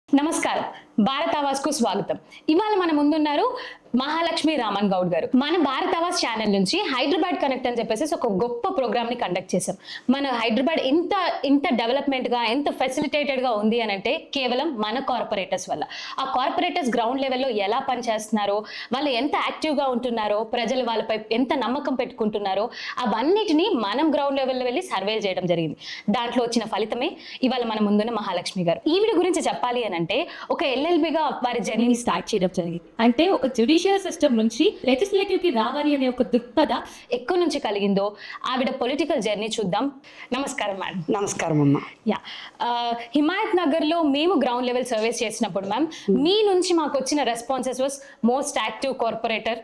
నమస్కారం. భారత్ ఆవాజ్ కు స్వాగతం. ఇవాళ మన ముందున్నారు మహాలక్ష్మి రామన్ గౌడ్ గారు. మన భారత్ ఆవాజ్ ఛానల్ నుంచి హైదరాబాద్ కనెక్ట్ అని చెప్పేసి ఒక గొప్ప ప్రోగ్రామ్ ని కండక్ట్ చేశాం. మన హైదరాబాద్ ఇంత డెవలప్మెంట్ గా ఎంత ఫెసిలిటేటెడ్ గా ఉంది అని అంటే కేవలం మన కార్పొరేటర్స్ వల్ల. ఆ కార్పొరేటర్స్ గ్రౌండ్ లెవెల్లో ఎలా పనిచేస్తున్నారో, వాళ్ళు ఎంత యాక్టివ్ గా ఉంటున్నారో, ప్రజలు వాళ్ళపై ఎంత నమ్మకం పెట్టుకుంటున్నారో అవన్నిటిని మనం గ్రౌండ్ లెవెల్లో వెళ్ళి సర్వేలు చేయడం జరిగింది. దాంట్లో వచ్చిన ఫలితమే ఇవాళ మన ముందున్న మహాలక్ష్మి గారు. ఈవిడ గురించి చెప్పాలి అని అంటే ఒక ఎల్ఎల్బిగా వారి జర్నీని స్టార్ట్ చేయడం జరిగింది. అంటే ఒక జ్యుడిషియల్ సిస్టమ్ నుంచి లెజిస్లేటివ్ కి రావాలి అనే ఒక దృక్పథ ఎక్కడి నుంచి కలిగిందో ఆవిడ పొలిటికల్ జర్నీ చూద్దాం. నమస్కారం మేడం. నమస్కారం అమ్మా. యా, హిమాయత్ నగర్ లో మేము గ్రౌండ్ లెవెల్ సర్వేస్ చేసినప్పుడు మ్యామ్ మీ నుంచి మాకు వచ్చిన responses was most active corporator.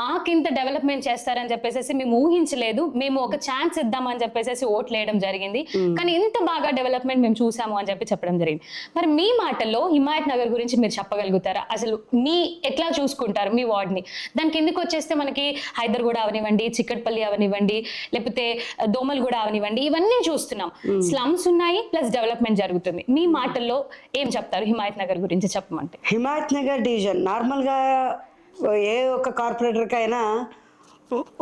మాకింత డెవలప్మెంట్ చేస్తారని చెప్పేసి మేము ఊహించలేదు. మేము ఒక ఛాన్స్ ఇద్దామని చెప్పేసి ఓట్లు వేయడం జరిగింది. కానీ ఇంత బాగా డెవలప్మెంట్ మేము చూసాము అని చెప్పడం జరిగింది. మరి మీ మాటల్లో హిమాయత్ నగర్ గురించి మీరు చెప్పగలుగుతారా? అసలు మీ ఎట్లా చూసుకుంటారు మీ వార్డ్ ని? దాని కిందకి వచ్చేస్తే మనకి హైదర్గూడ అవనివ్వండి, చిక్కట్పల్లి అవనివ్వండి, లేకపోతే దోమల్గూడ అవనివ్వండి, ఇవన్నీ చూస్తున్నాం. స్లమ్స్ ఉన్నాయి, ప్లస్ డెవలప్మెంట్ జరుగుతుంది. మీ మాటల్లో ఏం చెప్తారు హిమాయత్ నగర్ గురించి చెప్పమంటే? హిమాయత్ నగర్ డివిజన్ నార్మల్గా ఏ ఒక్క కార్పొరేటర్కైనా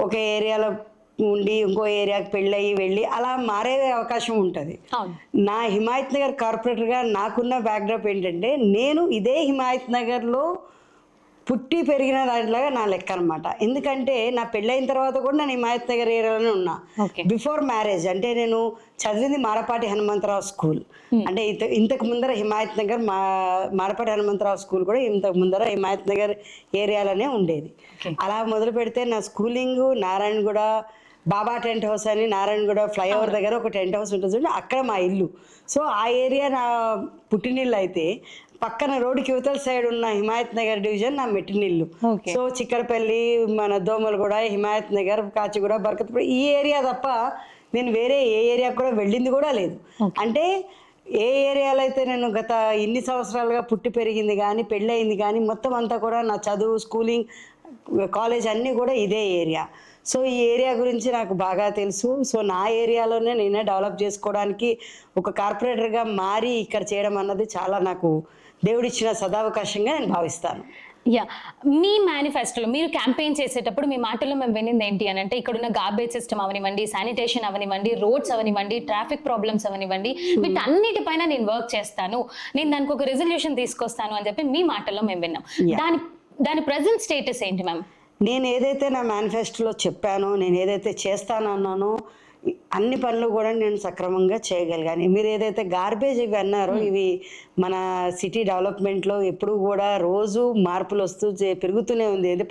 ఒక ఏరియాలో ఉండి ఇంకో ఏరియాకి పెళ్ళయి వెళ్ళి అలా మారే అవకాశం ఉంటుంది. నా హిమాయత్ నగర్ కార్పొరేటర్గా నాకున్న బ్యాక్డ్రాప్ ఏంటంటే, నేను ఇదే హిమాయత్ నగర్లో పుట్టి పెరిగిన దాంట్లాగా నా లెక్క అనమాట. ఎందుకంటే నా పెళ్ళైన తర్వాత కూడా నేను హిమాయత్ నగర్ ఏరియాలోనే ఉన్నా. బిఫోర్ మ్యారేజ్ అంటే నేను చదివింది మారపాటి హనుమంతరావు స్కూల్. అంటే ఇంతకు ముందర హిమాయత్ నగర్ మారపాటి హనుమంతరావు స్కూల్ కూడా ఇంతకు ముందర హిమాయత్ నగర్ ఏరియాలోనే ఉండేది. అలా మొదలు పెడితే నా స్కూలింగ్ నారాయణగూడ బాబా టెంట్ హౌస్ అని నారాయణగూడ ఫ్లైఓవర్ దగ్గర ఒక టెంట్ హౌస్ ఉంటుంది చూడండి, అక్కడ మా ఇల్లు. సో ఆ ఏరియా నా పుట్టినిల్లు అయితే పక్కన రోడ్డుకి యువతల సైడ్ ఉన్న హిమాయత్ నగర్ డివిజన్ నా మెట్టినిల్లు. సో చిక్కడపల్లి, మన దోమలగూడ, హిమాయత్ నగర్, కాచిగూడ, బర్కత్పూర్ ఈ ఏరియా తప్ప నేను వేరే ఏ ఏరియా కూడా వెళ్ళింది కూడా లేదు. అంటే ఏ ఏరియాలో అయితే నేను గత ఇన్ని సంవత్సరాలుగా పుట్టి పెరిగింది కానీ పెళ్ళయింది కానీ మొత్తం అంతా కూడా నా చదువు, స్కూలింగ్, కాలేజ్ అన్నీ కూడా ఇదే ఏరియా. సో ఈ ఏరియా గురించి నాకు బాగా తెలుసు. సో నా ఏరియాలోనే నేనే డెవలప్ చేసుకోవడానికి ఒక కార్పొరేటర్గా మారి ఇక్కడ చేయడం అన్నది చాలా నాకు దేవుడిచ్చిన సదావకాశంగా నేను భావిస్తాను. యా, మీ మేనిఫెస్టోలో మీరు క్యాంపెయిన్ చేసేటప్పుడు మీ మాటల్లో మేము వినింది ఏంటి అని అంటే, ఇక్కడ ఉన్న గార్బేజ్ సిస్టమ్ అవనివ్వండి, శానిటేషన్ అవనివ్వండి, రోడ్స్ అవనివ్వండి, ట్రాఫిక్ ప్రాబ్లమ్స్ అవనివ్వండి, వీటన్నిటిపైన నేను వర్క్ చేస్తాను, నేను దానికి ఒక రెజల్యూషన్ తీసుకొస్తాను అని చెప్పి మీ మాటల్లో మేము విన్నాం. దాని ప్రజెంట్ స్టేటస్ ఏంటి మ్యామ్? నేను ఏదైతే నా మేనిఫెస్టోలో చెప్పానో, నేను ఏదైతే చేస్తానన్నానో అన్ని పనులు కూడా నేను సక్రమంగా చేయగలిగాను. మీరు ఏదైతే గార్బేజ్ ఇవి అన్నారో, ఇవి మన సిటీ డెవలప్మెంట్లో ఎప్పుడు కూడా రోజు మార్పులు వస్తూ పెరుగుతూనే ఉంది. ఇది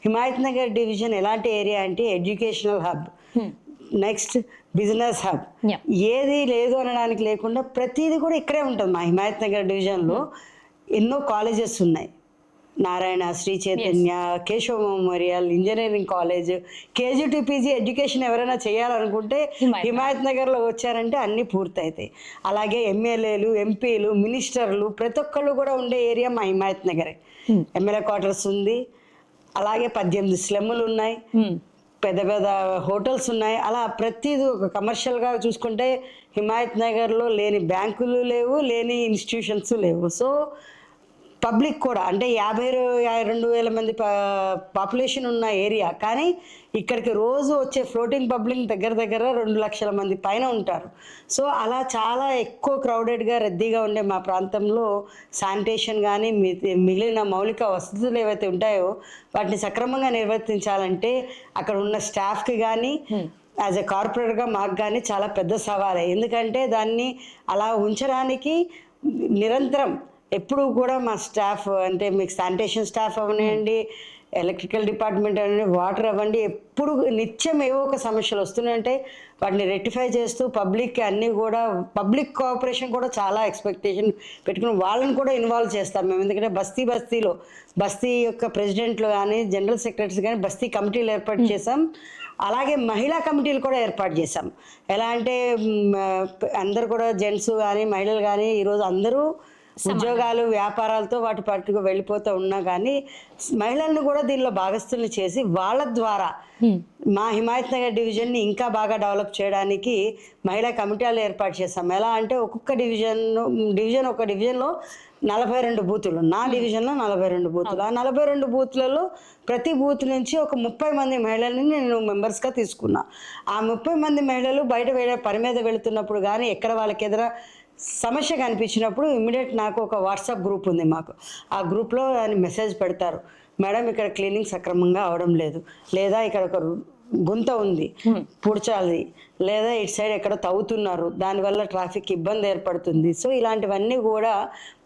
హిమాయత్ నగర్ డివిజన్ ఎలాంటి ఏరియా అంటే educational hub, next business hub, ఏది లేదు అనడానికి లేకుండా ప్రతిదీ కూడా ఇక్కడే ఉంటుంది. మా హిమాయత్ నగర్ డివిజన్లో ఎన్నో కాలేజెస్ ఉన్నాయి. Narayana, Sri Chaitanya, Keshav memorial, engineering college, KG to PG education ఎవరైనా చేయాలనుకుంటే హిమాయత్ నగర్లో వచ్చారంటే అన్నీ పూర్తవుతాయి. అలాగే ఎమ్మెల్యేలు, ఎంపీలు, మినిస్టర్లు ప్రతి ఒక్కళ్ళు కూడా ఉండే ఏరియా మా హిమాయత్ నగరే. ఎమ్మెల్యే క్వార్టర్స్ ఉంది, అలాగే 18 స్లమ్లు ఉన్నాయి, పెద్ద పెద్ద హోటల్స్ ఉన్నాయి. అలా ప్రతిదీ ఒక కమర్షియల్గా చూసుకుంటే హిమాయత్ నగర్లో లేని బ్యాంకులు లేవు, లేని ఇన్స్టిట్యూషన్స్ లేవు. సో పబ్లిక్ కూడా అంటే 52,000 మంది పాపులేషన్ ఉన్న ఏరియా, కానీ ఇక్కడికి రోజు వచ్చే ఫ్లోటింగ్ పబ్లిక్ దగ్గర 2 లక్షల మంది పైన ఉంటారు. సో అలా చాలా ఎక్కువ క్రౌడెడ్గా రద్దీగా ఉండే మా ప్రాంతంలో శానిటేషన్ కానీ మిగిలిన మౌలిక వసతులు ఏవైతే ఉంటాయో వాటిని సక్రమంగా నిర్వర్తించాలంటే అక్కడ ఉన్న స్టాఫ్కి కానీ యాజ్ ఎ కార్పొరేటర్గా మాకు కానీ చాలా పెద్ద సవాలే. ఎందుకంటే దాన్ని అలా ఉంచడానికి నిరంతరం ఎప్పుడు కూడా మా స్టాఫ్ అంటే మీకు శానిటేషన్ స్టాఫ్ అవనివ్వండి, ఎలక్ట్రికల్ డిపార్ట్మెంట్ అవ్వండి, వాటర్ అవ్వండి, ఎప్పుడు నిత్యం ఏవో ఒక సమస్యలు వస్తున్నాయంటే వాటిని రెక్టిఫై చేస్తూ పబ్లిక్కి అన్నీ కూడా పబ్లిక్ కోఆపరేషన్ కూడా చాలా ఎక్స్పెక్టేషన్ పెట్టుకుని వాళ్ళని కూడా ఇన్వాల్వ్ చేస్తాం మేము. ఎందుకంటే బస్తీలో బస్తీ యొక్క ప్రెసిడెంట్లు కానీ, జనరల్ సెక్రటరీస్ కానీ బస్తీ కమిటీలు ఏర్పాటు చేసాం. అలాగే మహిళా కమిటీలు కూడా ఏర్పాటు చేసాం. ఎలా అంటే అందరు కూడా జెంట్స్ కానీ మహిళలు కానీ ఈరోజు అందరూ ఉద్యోగాలు, వ్యాపారాలతో వాటి పట్టుకు వెళ్ళిపోతూ ఉన్నా కానీ మహిళలను కూడా దీనిలో భాగస్తుల్ని చేసి వాళ్ళ ద్వారా మా హిమాయత్ నగర్ డివిజన్ని ఇంకా బాగా డెవలప్ చేయడానికి మహిళా కమిటీలు ఏర్పాటు చేస్తాం. ఎలా అంటే ఒక్కొక్క డివిజన్ ఒక డివిజన్లో 42 బూతులు, నా డివిజన్లో 42 బూతులు. ఆ 42 బూత్లలో ప్రతి బూత్ నుంచి ఒక 30 మంది మహిళల్ని నేను మెంబర్స్గా తీసుకున్నా. ఆ 30 మంది మహిళలు బయట పని మీద వెళుతున్నప్పుడు కానీ ఎక్కడ వాళ్ళకి ఏదైనా సమస్య కనిపించినప్పుడు ఇమ్మీడియట్ నాకు ఒక వాట్సాప్ గ్రూప్ ఉంది మాకు. ఆ గ్రూప్లో మెసేజ్ పెడతారు, మేడం ఇక్కడ క్లీనింగ్ సక్రమంగా అవడం లేదు, లేదా ఇక్కడ ఒక గుంత ఉంది పూడ్చాలి, లేదా ఇటు సైడ్ ఎక్కడ తవ్వుతున్నారు, దానివల్ల ట్రాఫిక్ ఇబ్బంది ఏర్పడుతుంది. సో ఇలాంటివన్నీ కూడా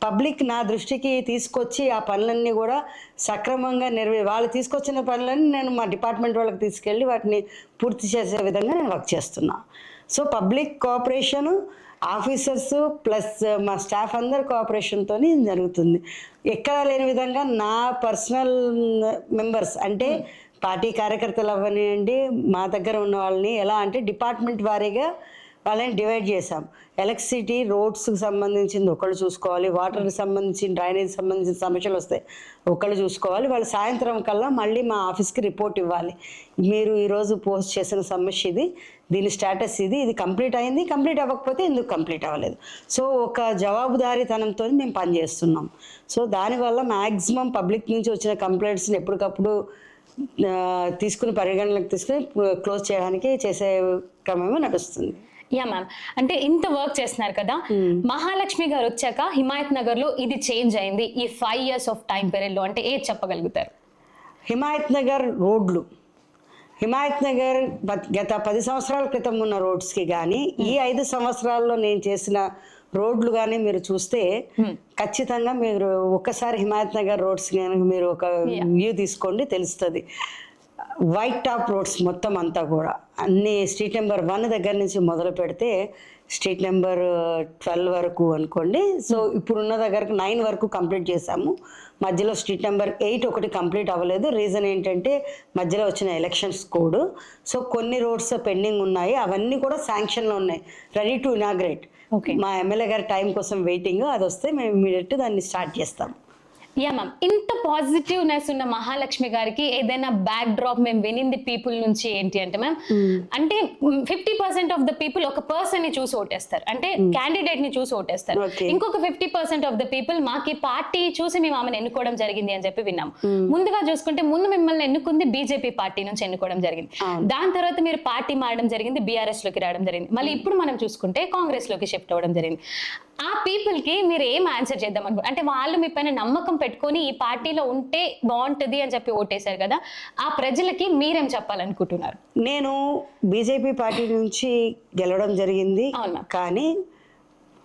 పబ్లిక్ నా దృష్టికి తీసుకొచ్చి ఆ పనులన్నీ కూడా సక్రమంగా వాళ్ళు తీసుకొచ్చిన పనులన్నీ నేను మా డిపార్ట్మెంట్ వాళ్ళకి తీసుకెళ్ళి వాటిని పూర్తి చేసే విధంగా నేను వర్క్ చేస్తున్నా. So public cooperation, officers plus మా స్టాఫ్ అందరి కోఆపరేషన్తో జరుగుతుంది. ఎక్కడా లేని విధంగా నా పర్సనల్ మెంబర్స్ అంటే పార్టీ కార్యకర్తలు అవ్వనివ్వండి, మా దగ్గర ఉన్న వాళ్ళని ఎలా అంటే డిపార్ట్మెంట్ వారీగా వాళ్ళని డివైడ్ చేసాం. ఎలక్ట్రిసిటీ, రోడ్స్కి సంబంధించింది ఒకళ్ళు చూసుకోవాలి, వాటర్కి సంబంధించిన డ్రైనేజ్ సంబంధించిన సమస్యలు వస్తాయి ఒకళ్ళు చూసుకోవాలి. వాళ్ళు సాయంత్రం కల్లా మళ్ళీ మా ఆఫీస్కి రిపోర్ట్ ఇవ్వాలి, మీరు ఈరోజు పోస్ట్ చేసిన సమస్య ఇది, దీని స్టేటస్ ఇది, ఇది కంప్లీట్ అయింది, కంప్లీట్ అవ్వకపోతే ఎందుకు కంప్లీట్ అవ్వలేదు. సో ఒక జవాబుదారీతనంతో మేము పనిచేస్తున్నాం. సో దానివల్ల మ్యాక్సిమం పబ్లిక్ నుంచి వచ్చిన కంప్లైంట్స్ని ఎప్పటికప్పుడు తీసుకుని పరిగణనలోకి తీసుకుని క్లోజ్ చేయడానికి చేసే క్రమమే నడుస్తుంది. యా మ్యామ్, అంటే ఇంత వర్క్ చేస్తున్నారు కదా, మహాలక్ష్మి గారు వచ్చాక హిమాయత్ నగర్ లో ఇది చేంజ్ అయింది ఈ 5 years ఆఫ్ టైం పీరియడ్ లో అంటే ఏది చెప్పగలుగుతారు? హిమాయత్ నగర్ రోడ్లు, హిమాయత్ నగర్ గత 10 సంవత్సరాల క్రితం ఉన్న రోడ్స్కి కానీ ఈ 5 సంవత్సరాల్లో నేను చేసిన రోడ్లు కానీ మీరు చూస్తే ఖచ్చితంగా మీరు ఒక్కసారి హిమాయత్ నగర్ రోడ్స్ కానీ మీరు ఒక వ్యూ తీసుకోండి, తెలుస్తుంది. వైట్ టాప్ రోడ్స్ మొత్తం అంతా కూడా అన్ని స్ట్రీట్ నెంబర్ 1 దగ్గర నుంచి మొదలు పెడితే స్ట్రీట్ నెంబర్ 12 వరకు అనుకోండి. సో ఇప్పుడున్న దగ్గరకు 9 వరకు కంప్లీట్ చేశాము. మధ్యలో స్ట్రీట్ నెంబర్ 8 ఒకటి కంప్లీట్ అవ్వలేదు. రీజన్ ఏంటంటే మధ్యలో వచ్చిన ఎలక్షన్స్ కోడ్. సో కొన్ని రోడ్స్ పెండింగ్ ఉన్నాయి, అవన్నీ కూడా శాంక్షన్లో ఉన్నాయి, రెడీ టు ఇనాగ్రేట్. మా ఎమ్మెల్యే గారి టైం కోసం వెయిటింగ్, అది వస్తే మేము ఇమీడియట్ దాన్ని స్టార్ట్ చేస్తాం. యా మ్యామ్, ఇంత పాజిటివ్నెస్ ఉన్న మహాలక్ష్మి గారికి ఏదైనా బ్యాక్ డ్రాప్ మేము వినింది పీపుల్ నుంచి ఏంటి అంటే మ్యామ్, అంటే 50% ఆఫ్ ద పీపుల్ ఒక పర్సన్ ని చూసి ఓటేస్తారు, అంటే క్యాండిడేట్ ని చూసి ఓటేస్తారు. ఇంకొక 50% ఆఫ్ ద పీపుల్ మాకు పార్టీ చూసి మేము ఆమెను ఎన్నుకోవడం జరిగింది అని చెప్పి విన్నాము. ముందుగా చూసుకుంటే ముందు మిమ్మల్ని ఎన్నుకుంది బీజేపీ పార్టీ నుంచి ఎన్నుకోవడం జరిగింది, దాని తర్వాత మీరు పార్టీ మారడం జరిగింది, బీఆర్ఎస్ లోకి రావడం జరిగింది, మళ్ళీ ఇప్పుడు మనం చూసుకుంటే కాంగ్రెస్ లోకి షిఫ్ట్ అవ్వడం జరిగింది. ఆ పీపుల్ కి మీరు ఏం ఆన్సర్ చేద్దాం అనుకో, అంటే వాళ్ళు మీ పైన నమ్మకం పెట్టుకొని ఈ పార్టీలో ఉంటే బాగుంటది అని చెప్పి ఓటేశారు కదా, ఆ ప్రజలకి మీరేం చెప్పాలనుకుంటున్నారు? నేను బీజేపీ పార్టీ నుంచి గెలవడం జరిగింది, కానీ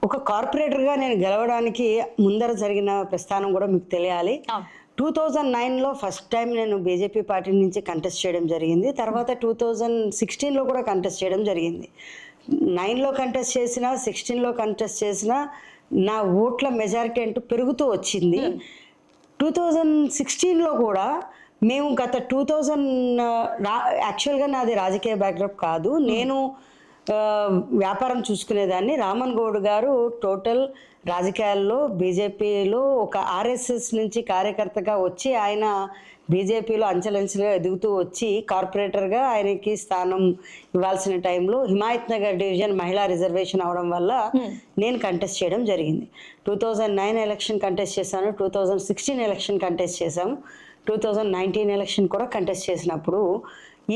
ఒక కార్పొరేటర్గా నేను గెలవడానికి ముందర జరిగిన ప్రస్థానం కూడా మీకు తెలియాలి. 2009లో ఫస్ట్ టైం నేను బీజేపీ పార్టీ నుంచి కంటెస్ట్ చేయడం జరిగింది. తర్వాత 2016లో కూడా కంటెస్ట్ చేయడం జరిగింది. 9లో కంటెస్ట్ చేసిన, 16లో కంటెస్ట్ చేసిన నా ఓట్ల మెజారిటీ అంటూ పెరుగుతూ వచ్చింది. 2016లో కూడా మేము గత 2000 యాక్చువల్గా నాది రాజకీయ బ్యాక్డ్రాప్ కాదు, నేను వ్యాపారం చూసుకునేదాన్ని. రామన్ గౌడ్ గారు టోటల్ రాజకీయాల్లో బీజేపీలో ఒక ఆర్ఎస్ఎస్ నుంచి కార్యకర్తగా వచ్చి ఆయన బీజేపీలో అంచెలంచెలుగా ఎదుగుతూ వచ్చి కార్పొరేటర్గా ఆయనకి స్థానం ఇవ్వాల్సిన టైంలో హిమాయత్ నగర్ డివిజన్ మహిళా రిజర్వేషన్ అవడం వల్ల నేను కంటెస్ట్ చేయడం జరిగింది. 2009 ఎలక్షన్ కంటెస్ట్ చేశాను, 2016 ఎలక్షన్ కంటెస్ట్ చేశాము, 2019 ఎలక్షన్ కూడా కంటెస్ట్ చేసినప్పుడు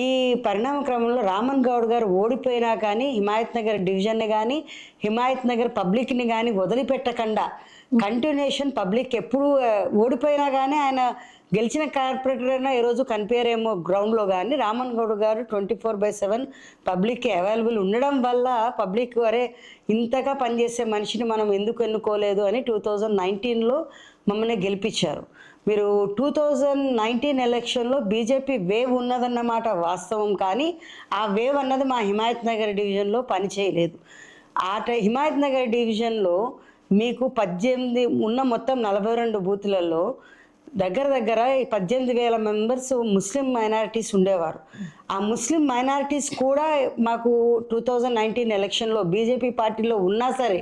ఈ పరిణామ క్రమంలో రామన్ గౌడ్ గారు ఓడిపోయినా కానీ హిమాయత్ నగర్ డివిజన్ని కానీ హిమాయత్ నగర్ పబ్లిక్ని కానీ వదిలిపెట్టకుండా కంటిన్యూషన్ పబ్లిక్ ఎప్పుడు ఓడిపోయినా కానీ ఆయన గెలిచిన కార్పొరేటర్ అయినా ఈరోజు కనిపించారేమో గ్రౌండ్లో, కానీ రామన్ గౌడ్ గారు 24/7 పబ్లిక్కి అవైలబుల్ ఉండడం వల్ల పబ్లిక్ అరే ఇంతగా పనిచేసే మనిషిని మనం ఎందుకు ఎన్నుకోలేదు అని 2019లో మమ్మల్ని గెలిపించారు. మీరు 2019 ఎలక్షన్లో బీజేపీ వేవ్ ఉన్నదన్నమాట వాస్తవం, కానీ ఆ వేవ్ అన్నది మా హిమాయత్ నగర్ డివిజన్లో పనిచేయలేదు. హిమాయత్ నగర్ డివిజన్లో మీకు 18 ఉన్న మొత్తం 42 బూతులలో దగ్గర 18,000 మెంబర్స్ ముస్లిం మైనారిటీస్ ఉండేవారు. ఆ ముస్లిం మైనారిటీస్ కూడా మాకు 2019 ఎలక్షన్లో బీజేపీ పార్టీలో ఉన్నా సరే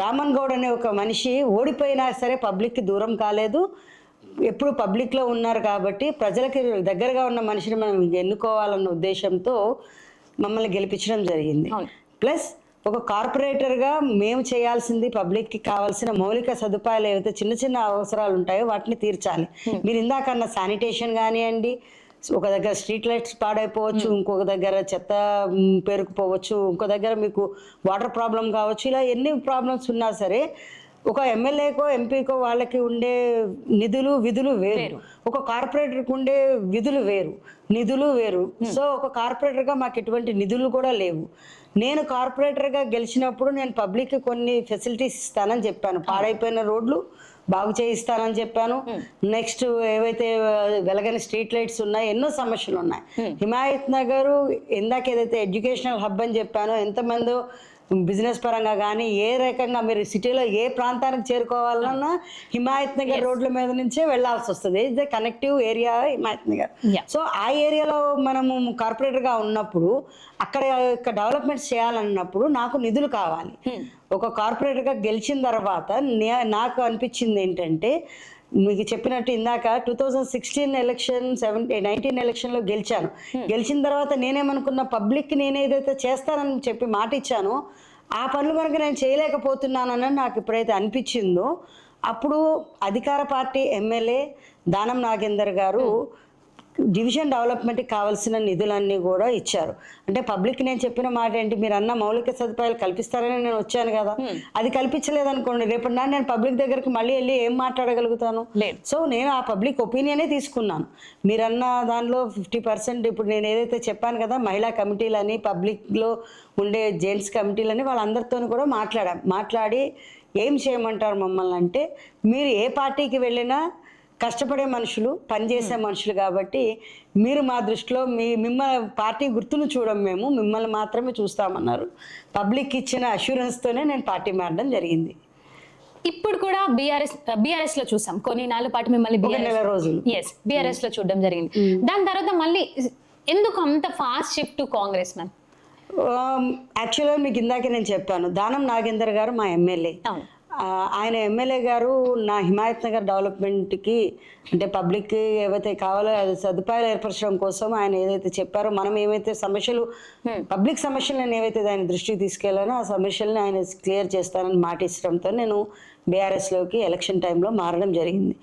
రామన్ గౌడ్ అనే ఒక మనిషి ఓడిపోయినా సరే పబ్లిక్కి దూరం కాలేదు, ఎప్పుడు పబ్లిక్లో ఉన్నారు. కాబట్టి ప్రజలకి దగ్గరగా ఉన్న మనిషిని మనం ఎన్నుకోవాలన్న ఉద్దేశంతో మమ్మల్ని గెలిపించడం జరిగింది. ప్లస్ ఒక కార్పొరేటర్గా మేము చేయాల్సింది పబ్లిక్కి కావాల్సిన మౌలిక సదుపాయాలు ఏవైతే చిన్న చిన్న అవసరాలు ఉంటాయో వాటిని తీర్చాలి. మీరు ఇందాక అన్న శానిటేషన్ కానివ్వండి, ఒక దగ్గర స్ట్రీట్ లైట్స్ పాడైపోవచ్చు, ఇంకొక దగ్గర చెత్త పేరుకుపోవచ్చు, ఇంకో దగ్గర మీకు వాటర్ ప్రాబ్లం కావచ్చు. ఇలా ఎన్ని ప్రాబ్లమ్స్ ఉన్నా సరే ఒక ఎమ్మెల్యేకో ఎంపీకో వాళ్ళకి ఉండే నిధులు విధులు వేరు, ఒక కార్పొరేటర్కి ఉండే విధులు వేరు, నిధులు వేరు. సో ఒక కార్పొరేటర్గా మాకు ఎటువంటి నిధులు కూడా లేవు. నేను కార్పొరేటర్గా గెలిచినప్పుడు నేను పబ్లిక్కి కొన్ని ఫెసిలిటీస్ ఇస్తానని చెప్పాను. పాడైపోయిన రోడ్లు బాగు చేయిస్తానని చెప్పాను. నెక్స్ట్ ఏవైతే వెలగని స్ట్రీట్ లైట్స్ ఉన్నాయి, ఎన్నో సమస్యలు ఉన్నాయి. హిమాయత్ నగర్ ఇందాక ఏదైతే ఎడ్యుకేషనల్ హబ్ అని చెప్పానో, ఎంతమందో బిజినెస్ పరంగా కానీ ఏ రకంగా మీరు సిటీలో ఏ ప్రాంతానికి చేరుకోవాలన్నా హిమాయత్ నగర్ రోడ్ల మీద నుంచే వెళ్లాల్సి వస్తుంది. It's the connective area Himayat Nagar. So ఆ ఏరియాలో మనము కార్పొరేటర్గా ఉన్నప్పుడు అక్కడ డెవలప్మెంట్స్ చేయాలన్నప్పుడు నాకు నిధులు కావాలి. ఒక కార్పొరేటర్గా గెలిచిన తర్వాత నాకు అనిపించింది ఏంటంటే, మీకు చెప్పినట్టు ఇందాక 2016 ఎలక్షన్ 19 ఎలక్షన్లో గెలిచాను. గెలిచిన తర్వాత నేనేమనుకున్న, పబ్లిక్కి నేను ఏదైతే చేస్తానని చెప్పి మాట ఇచ్చానో ఆ పనులు కనుక నేను చేయలేకపోతున్నానని నాకు ఎప్పుడైతే అనిపించిందో, అప్పుడు అధికార పార్టీ ఎమ్మెల్యే దానం నాగేందర్ గారు డివిజన్ డెవలప్మెంట్కి కావాల్సిన నిధులన్నీ కూడా ఇచ్చారు. అంటే పబ్లిక్ నేను చెప్పిన మాట ఏంటి, మీరు అన్న మౌలిక సదుపాయాలు కల్పిస్తారని నేను వచ్చాను కదా, అది కల్పించలేదనుకోండి, రేపటి నాడు నేను పబ్లిక్ దగ్గరికి మళ్ళీ వెళ్ళి ఏం మాట్లాడగలుగుతాను? సో నేను ఆ పబ్లిక్ ఒపీనియనే తీసుకున్నాను. మీరన్న దానిలో 50% ఇప్పుడు నేను ఏదైతే చెప్పాను కదా, మహిళా కమిటీలని, పబ్లిక్లో ఉండే జెంట్స్ కమిటీలని, వాళ్ళందరితో కూడా మాట్లాడి ఏం చేయమంటారు మమ్మల్ని అంటే, మీరు ఏ పార్టీకి వెళ్ళినా కష్టపడే మనుషులు, పనిచేసే మనుషులు కాబట్టి మీరు మా దృష్టిలో మిమ్మల్ని పార్టీ గుర్తును చూడం, మేము మిమ్మల్ని మాత్రమే చూస్తామన్నారు. పబ్లిక్ ఇచ్చిన అష్యూరెన్స్తోనే నేను పార్టీ మారడం జరిగింది. ఇప్పుడు కూడా బీఆర్ఎస్ లో చూసాం, కొన్ని నాలుగు పాటు మిమ్మల్ని నెల రోజులు బీఆర్ఎస్ లో చూడడం జరిగింది. దాని తర్వాత మళ్ళీ ఎందుకు అంత fast shift to Congress ma'am? యాక్చువల్గా మీకు ఇందాకే నేను చెప్పాను, దానం నాగేందర్ గారు మా ఎమ్మెల్యే. ఆయన ఎమ్మెల్యే గారు నా హిమాయత్ నగర్ డెవలప్మెంట్కి, అంటే పబ్లిక్కి ఏవైతే కావాలో అది సదుపాయాలు ఏర్పరచడం కోసం ఆయన ఏదైతే చెప్పారో, మనం ఏవైతే సమస్యలు, పబ్లిక్ సమస్యలు నేను ఏవైతే దాని దృష్టికి తీసుకెళ్లానో ఆ సమస్యలను ఆయన క్లియర్ చేస్తానని మాట ఇచ్చడంతో నేను బీఆర్ఎస్లోకి ఎలక్షన్ టైంలో మారడం జరిగింది.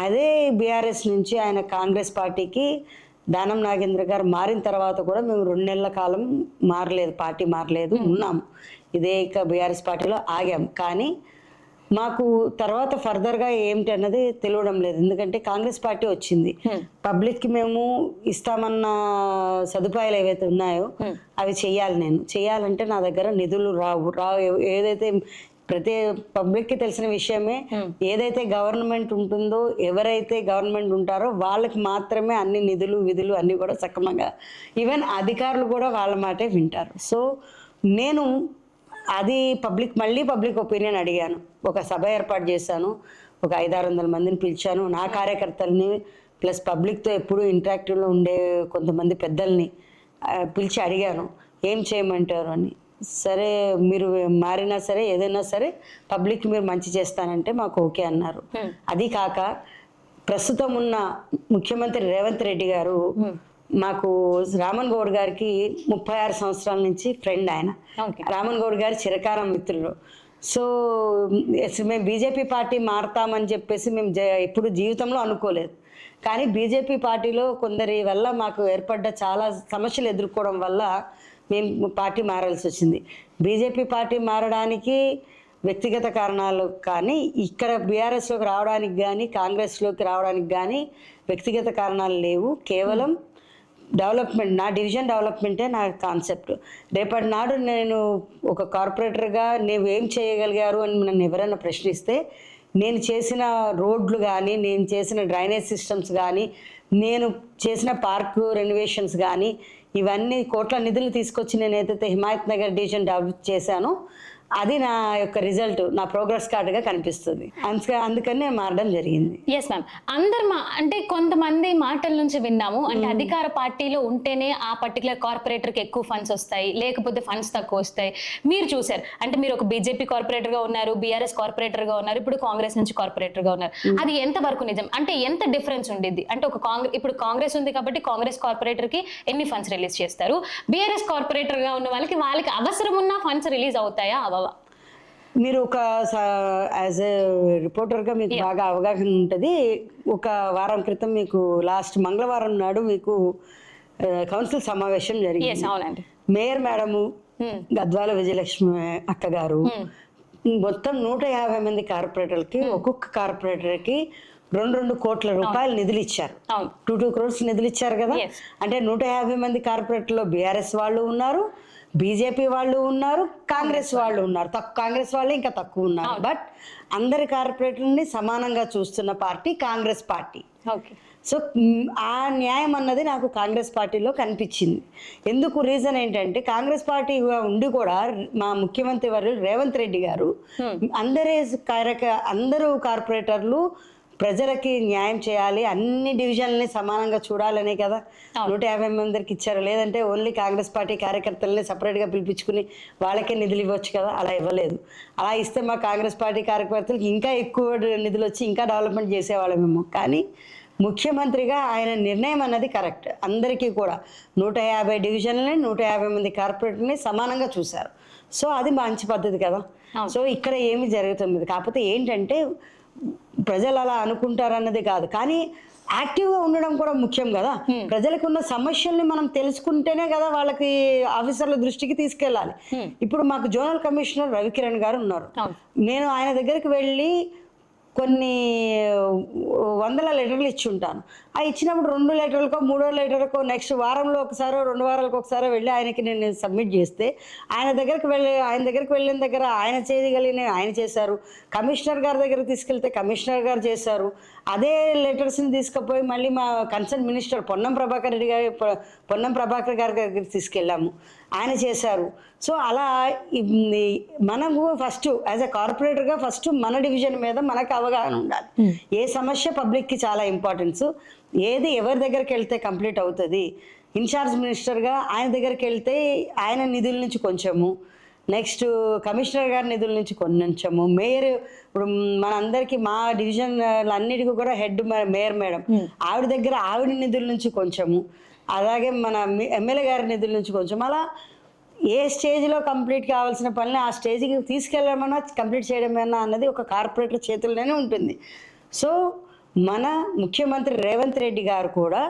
అదే బీఆర్ఎస్ నుంచి ఆయన కాంగ్రెస్ పార్టీకి దానం నాగేంద్ర గారు మారిన తర్వాత కూడా మేము 2 నెలల కాలం మారలేదు, పార్టీ మారలేదు, ఉన్నాము. ఇదే ఇక బీఆర్ఎస్ పార్టీలో ఆగాం. కానీ మాకు తర్వాత ఫర్దర్గా ఏమిటి అన్నది తెలియడం లేదు. ఎందుకంటే కాంగ్రెస్ పార్టీ వచ్చింది, పబ్లిక్కి మేము ఇస్తామన్న సదుపాయాలు ఏవైతే ఉన్నాయో అవి చేయాలంటే నా దగ్గర నిధులు రావు. ఏదైతే ప్రతి పబ్లిక్కి తెలిసిన విషయమే, ఏదైతే గవర్నమెంట్ ఉంటుందో, ఎవరైతే గవర్నమెంట్ ఉంటారో వాళ్ళకి మాత్రమే అన్ని నిధులు విధులు అన్నీ కూడా సక్రమంగా, ఈవెన్ అధికారులు కూడా వాళ్ళ మాటే వింటారు. సో నేను అది మళ్ళీ పబ్లిక్ ఒపీనియన్ అడిగాను. ఒక సభ ఏర్పాటు చేశాను, ఒక 500-600 మందిని పిలిచాను, నా కార్యకర్తల్ని ప్లస్ పబ్లిక్తో ఎప్పుడూ ఇంటరాక్టివ్లో ఉండే కొంతమంది పెద్దల్ని పిలిచి అడిగాను ఏం చేయమంటారు అని. సరే మీరు మారినా సరే ఏదైనా సరే పబ్లిక్ మీరు మంచి చేస్తానంటే మాకు ఓకే అన్నారు. అది కాక ప్రస్తుతం ఉన్న ముఖ్యమంత్రి రేవంత్ రెడ్డి గారు మాకు రామన్ గౌడ్ గారికి 36 సంవత్సరాల నుంచి ఫ్రెండ్. ఆయన రామన్ గౌడ్ గారి చిరకాలం మిత్రులు. సో మేము బీజేపీ పార్టీ మారుతామని చెప్పేసి మేము ఎప్పుడు జీవితంలో అనుకోలేదు. కానీ బీజేపీ పార్టీలో కొందరి వల్ల మాకు ఏర్పడ్డ చాలా సమస్యలు ఎదుర్కోవడం వల్ల మేము పార్టీ మారాల్సి వచ్చింది. బీజేపీ పార్టీ మారడానికి వ్యక్తిగత కారణాలు కానీ, ఇక్కడ బీఆర్ఎస్లోకి రావడానికి కానీ కాంగ్రెస్లోకి రావడానికి కానీ వ్యక్తిగత కారణాలు లేవు. కేవలం డెవలప్మెంట్, నా డివిజన్ డెవలప్మెంటే నా కాన్సెప్ట్. రేపటి నాడు నేను ఒక కార్పొరేటర్గా నువ్వు ఏం చేయగలిగారు అని నన్ను ఎవరైనా ప్రశ్నిస్తే, నేను చేసిన రోడ్లు కానీ, నేను చేసిన డ్రైనేజ్ సిస్టమ్స్ కానీ, నేను చేసిన పార్క్ రెనోవేషన్స్ కానీ, ఇవన్నీ కోట్ల నిధులు తీసుకొచ్చి నేను ఏదైతే హిమాయత్ నగర్ డివిజన్ డెవలప్ చేశానో అది నా యొక్క రిజల్ట్, నా ప్రోగ్రెస్ కార్డుగా కనిపిస్తుంది. అందుకని నేను మారడం జరిగింది. Yes ma'am. అంటే కొంతమంది మాటల నుంచి విన్నాము, అంటే అధికార పార్టీలో ఉంటేనే ఆ పర్టికులర్ కార్పొరేటర్కి ఎక్కువ ఫండ్స్ వస్తాయి, లేకపోతే ఫండ్స్ తక్కువ వస్తాయి. మీరు చూసారు, అంటే మీరు ఒక బీజేపీ కార్పొరేటర్ గా ఉన్నారు, బీఆర్ఎస్ కార్పొరేటర్ గా ఉన్నారు, ఇప్పుడు కాంగ్రెస్ నుంచి కార్పొరేటర్ గా ఉన్నారు. అది ఎంత వరకు నిజం? అంటే ఎంత డిఫరెన్స్ ఉండిద్ది? అంటే ఇప్పుడు కాంగ్రెస్ ఉంది కాబట్టి కాంగ్రెస్ కార్పొరేటర్ కి ఎన్ని ఫండ్స్ రిలీజ్ చేస్తారు, బీఆర్ఎస్ కార్పొరేటర్ గా ఉన్న వాళ్ళకి అవసరం ఉన్న ఫండ్స్ రిలీజ్ అవుతాయా అవవా? మీరు ఒక యాజ్ ఎ రిపోర్టర్గా మీకు బాగా అవగాహన ఉంటుంది. ఒక వారం క్రితం మీకు లాస్ట్ మంగళవారం నాడు మీకు కౌన్సిల్ సమావేశం జరిగింది. మేయర్ మేడము గద్వాల విజయలక్ష్మి అక్క గారు మొత్తం 150 మంది కార్పొరేటర్లకి ఒక్కొక్క కార్పొరేటర్కి 2 కోట్ల రూపాయలు నిధులు ఇచ్చారు. 2 crores నిధులు ఇచ్చారు కదా. అంటే 150 మంది కార్పొరేటర్లో బీఆర్ఎస్ వాళ్ళు ఉన్నారు, బీజేపీ వాళ్ళు ఉన్నారు, కాంగ్రెస్ వాళ్ళు ఉన్నారు. కాంగ్రెస్ వాళ్ళు ఇంకా తక్కువ ఉన్నారు. బట్ అందరి కార్పొరేటర్ని సమానంగా చూస్తున్న పార్టీ కాంగ్రెస్ పార్టీ. సో ఆ న్యాయం అన్నది నాకు కాంగ్రెస్ పార్టీలో కనిపించింది. ఎందుకు రీజన్ ఏంటంటే కాంగ్రెస్ పార్టీ ఉండి కూడా మా ముఖ్యమంత్రి వర్యులు రేవంత్ రెడ్డి గారు అందరూ కార్పొరేటర్లు ప్రజలకి న్యాయం చేయాలి, అన్ని డివిజన్లని సమానంగా చూడాలనే కదా 150 మందికి ఇచ్చారు. లేదంటే ఓన్లీ కాంగ్రెస్ పార్టీ కార్యకర్తలని సపరేట్గా పిలిపించుకుని వాళ్ళకే నిధులు ఇవ్వచ్చు కదా. అలా ఇవ్వలేదు. అలా ఇస్తే మా కాంగ్రెస్ పార్టీ కార్యకర్తలకు ఇంకా ఎక్కువ నిధులు వచ్చి ఇంకా డెవలప్మెంట్ చేసేవాళ్ళమేమో. కానీ ముఖ్యమంత్రిగా ఆయన నిర్ణయం అన్నది కరెక్ట్. అందరికీ కూడా 150 డివిజన్లని 150 మంది కార్పొరేటర్ని సమానంగా చూశారు. సో అది మంచి పద్ధతి కదా. సో ఇక్కడ ఏమి జరుగుతుంది, కాకపోతే ఏంటంటే ప్రజలు అలా అనుకుంటారన్నది కాదు, కానీ యాక్టివ్గా ఉండడం కూడా ముఖ్యం కదా. ప్రజలకు ఉన్న సమస్యల్ని మనం తెలుసుకుంటేనే కదా వాళ్ళకి ఆఫీసర్ల దృష్టికి తీసుకెళ్ళాలి. ఇప్పుడు మాకు జోనల్ కమిషనర్ రవికిరణ్ గారు ఉన్నారు. నేను ఆయన దగ్గరికి వెళ్ళి కొన్ని 100 లెటర్లు ఇచ్చి ఉంటాను. ఆ ఇచ్చినప్పుడు 2 లెటర్లకో 3 లెటర్లకో నెక్స్ట్ వారంలో ఒకసారో 2 వారాలకు ఒకసారో వెళ్ళి ఆయనకి నేను సబ్మిట్ చేస్తే ఆయన దగ్గరికి వెళ్ళిన దగ్గర ఆయన చేయగలిగిన ఆయన చేశారు. కమిషనర్ గారి దగ్గరికి తీసుకెళ్తే కమిషనర్ గారు చేశారు. అదే లెటర్స్ని తీసుకుపోయి మళ్ళీ మా కన్సర్న్ మినిస్టర్ పొన్నం ప్రభాకర్ గారి దగ్గరికి తీసుకెళ్ళాము, ఆయన చేశారు. సో అలా మనము ఫస్ట్ యాజ్ ఎ కార్పొరేటర్గా ఫస్ట్ మన డివిజన్ మీద మనకు అవగాహన ఉండాలి. ఏ సమస్య పబ్లిక్కి చాలా ఇంపార్టెన్స్, ఏది ఎవరి దగ్గరికి వెళ్తే కంప్లీట్ అవుతుంది. ఇన్ఛార్జ్ మినిస్టర్గా ఆయన దగ్గరికి వెళ్తే ఆయన నిధుల నుంచి కొంచెము, నెక్స్ట్ కమిషనర్ గారి నిధుల నుంచి కొంచెము, మేయర్ ఇప్పుడు మనందరికీ మా డివిజన్ అన్నిటికీ కూడా హెడ్ మేయర్ మేడం, ఆవిడ దగ్గర ఆవిడ నిధుల నుంచి కొంచెము, అలాగే మన ఎమ్మెల్యే గారి నిధుల నుంచి కొంచెం, అలా ఏ స్టేజ్లో కంప్లీట్ కావాల్సిన పనులు ఆ స్టేజ్కి తీసుకెళ్ళమన్నా కంప్లీట్ చేయడమన్నా అన్నది ఒక కార్పొరేటర్ చేతుల్లోనే ఉంటుంది. సో మన ముఖ్యమంత్రి రేవంత్ రెడ్డి గారు కూడా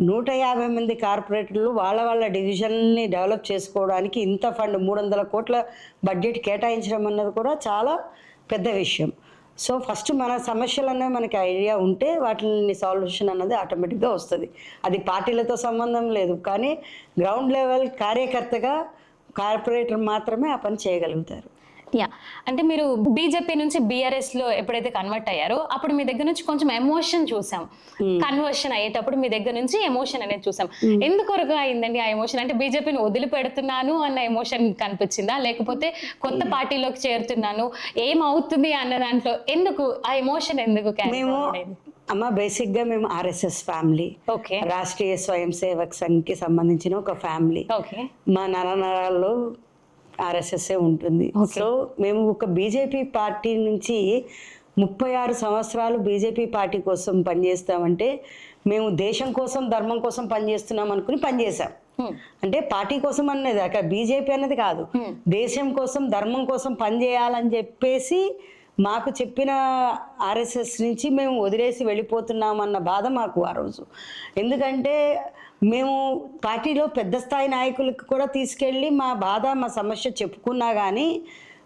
150 మంది కార్పొరేటర్లు వాళ్ళ డివిజన్ని డెవలప్ చేసుకోవడానికి ఇంత ఫండ్ 300 కోట్ల బడ్జెట్ కేటాయించడం అన్నది కూడా చాలా పెద్ద విషయం. సో ఫస్ట్ మన సమస్యలు అనేవి మనకి ఐడియా ఉంటే వాటిని సాల్యూషన్ అన్నది ఆటోమేటిక్గా వస్తుంది. అది పార్టీలతో సంబంధం లేదు, కానీ గ్రౌండ్ లెవెల్ కార్యకర్తగా కార్పొరేటర్ మాత్రమే ఆ పని చేయగలుగుతారు. అంటే మీరు బీజేపీ నుంచి బీఆర్ఎస్ లో ఎప్పుడైతే కన్వర్ట్ అయ్యారో అప్పుడు మీ దగ్గర నుంచి కొంచెం ఎమోషన్ చూసాం. కన్వర్షన్ అయ్యేటప్పుడు మీ దగ్గర నుంచి ఎమోషన్ అనేది చూసాం. ఎందుకొరగా అయిందండి ఆ ఎమోషన్? అంటే బీజేపీని వదిలిపెడుతున్నాను అన్న ఎమోషన్ కనిపించిందా, లేకపోతే కొత్త పార్టీలోకి చేరుతున్నాను ఏమవుతుంది అన్న దాంట్లో ఎందుకు ఆ ఎమోషన్ ఎందుకు? బేసిక్ గా మేము ఆర్ఎస్ఎస్ ఫ్యామిలీ, రాష్ట్రీయ స్వయం సేవక్ సంఘ్కి సంబంధించిన ఒక ఫ్యామిలీ. మా నరనరాల్లో ఆర్ఎస్ఎస్ ఉంటుంది. సో మేము ఒక బీజేపీ పార్టీ నుంచి 36 సంవత్సరాలు బీజేపీ పార్టీ కోసం పనిచేస్తామంటే మేము దేశం కోసం ధర్మం కోసం పనిచేస్తున్నాం అనుకుని పనిచేసాం. అంటే పార్టీ కోసం అనేది అక్కడ బీజేపీ అనేది కాదు, దేశం కోసం ధర్మం కోసం పనిచేయాలని చెప్పేసి మాకు చెప్పిన ఆర్ఎస్ఎస్ నుంచి మేము వదిలేసి వెళ్ళిపోతున్నామన్న బాధ మాకు ఆ రోజు. ఎందుకంటే మేము పార్టీలో పెద్ద స్థాయి నాయకులకు కూడా తీసుకెళ్ళి మా బాధ మా సమస్య చెప్పుకున్నా కానీ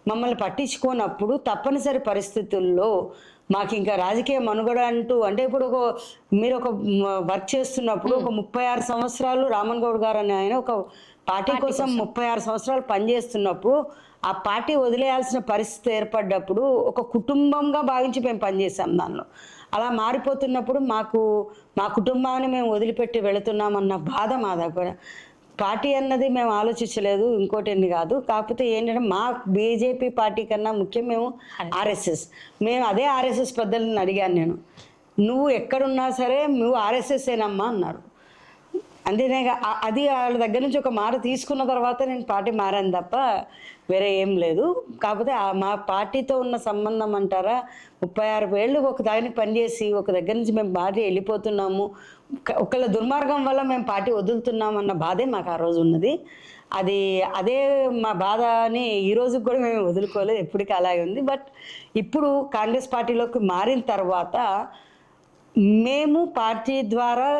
మమ్మల్ని పట్టించుకోనప్పుడు తప్పనిసరి పరిస్థితుల్లో మాకు ఇంకా రాజకీయ మనుగడ అంటూ, అంటే ఇప్పుడు మీరు ఒక వర్క్ చేస్తున్నప్పుడు ఒక 36 సంవత్సరాలు రామన్ గౌడ్ గారు అని ఆయన ఒక పార్టీ కోసం 36 సంవత్సరాలు పనిచేస్తున్నప్పుడు ఆ పార్టీ వదిలేయాల్సిన పరిస్థితి ఏర్పడ్డప్పుడు ఒక కుటుంబంగా భావించి మేము పనిచేసాం దానిలో. అలా మారిపోతున్నప్పుడు మా కుటుంబాన్ని మేము వదిలిపెట్టి వెళుతున్నామన్న బాధ మా దగ్గర. పార్టీ అన్నది మేము ఆలోచించలేదు, ఇంకోటి కాదు. కాకపోతే ఏంటంటే మా బీజేపీ పార్టీ కన్నా ముఖ్యం మేము ఆర్ఎస్ఎస్. మేము అదే ఆర్ఎస్ఎస్ పెద్దలను అడిగాను నేను, నువ్వు ఎక్కడున్నా సరే నువ్వు ఆర్ఎస్ఎస్ ఏనమ్మా అన్నారు. అంతేనే అది వాళ్ళ దగ్గర నుంచి ఒక మాట తీసుకున్న తర్వాత నేను పార్టీ మారాను తప్ప వేరే ఏం లేదు. కాకపోతే మా పార్టీతో ఉన్న సంబంధం అంటారా, 36 ఏళ్ళు ఒక దానికి పనిచేసి ఒక దగ్గర నుంచి మేము పార్టీ వెళ్ళిపోతున్నాము, ఒకళ్ళ దుర్మార్గం వల్ల మేము పార్టీ వదులుతున్నాము అన్న బాధే మాకు ఆ రోజు ఉన్నది. అదే మా బాధ అని ఈ రోజుకి కూడా మేము వదులుకోలేదు, ఎప్పటికీ అలాగే ఉంది. బట్ ఇప్పుడు కాంగ్రెస్ పార్టీలోకి మారిన తర్వాత మేము పార్టీ ద్వారా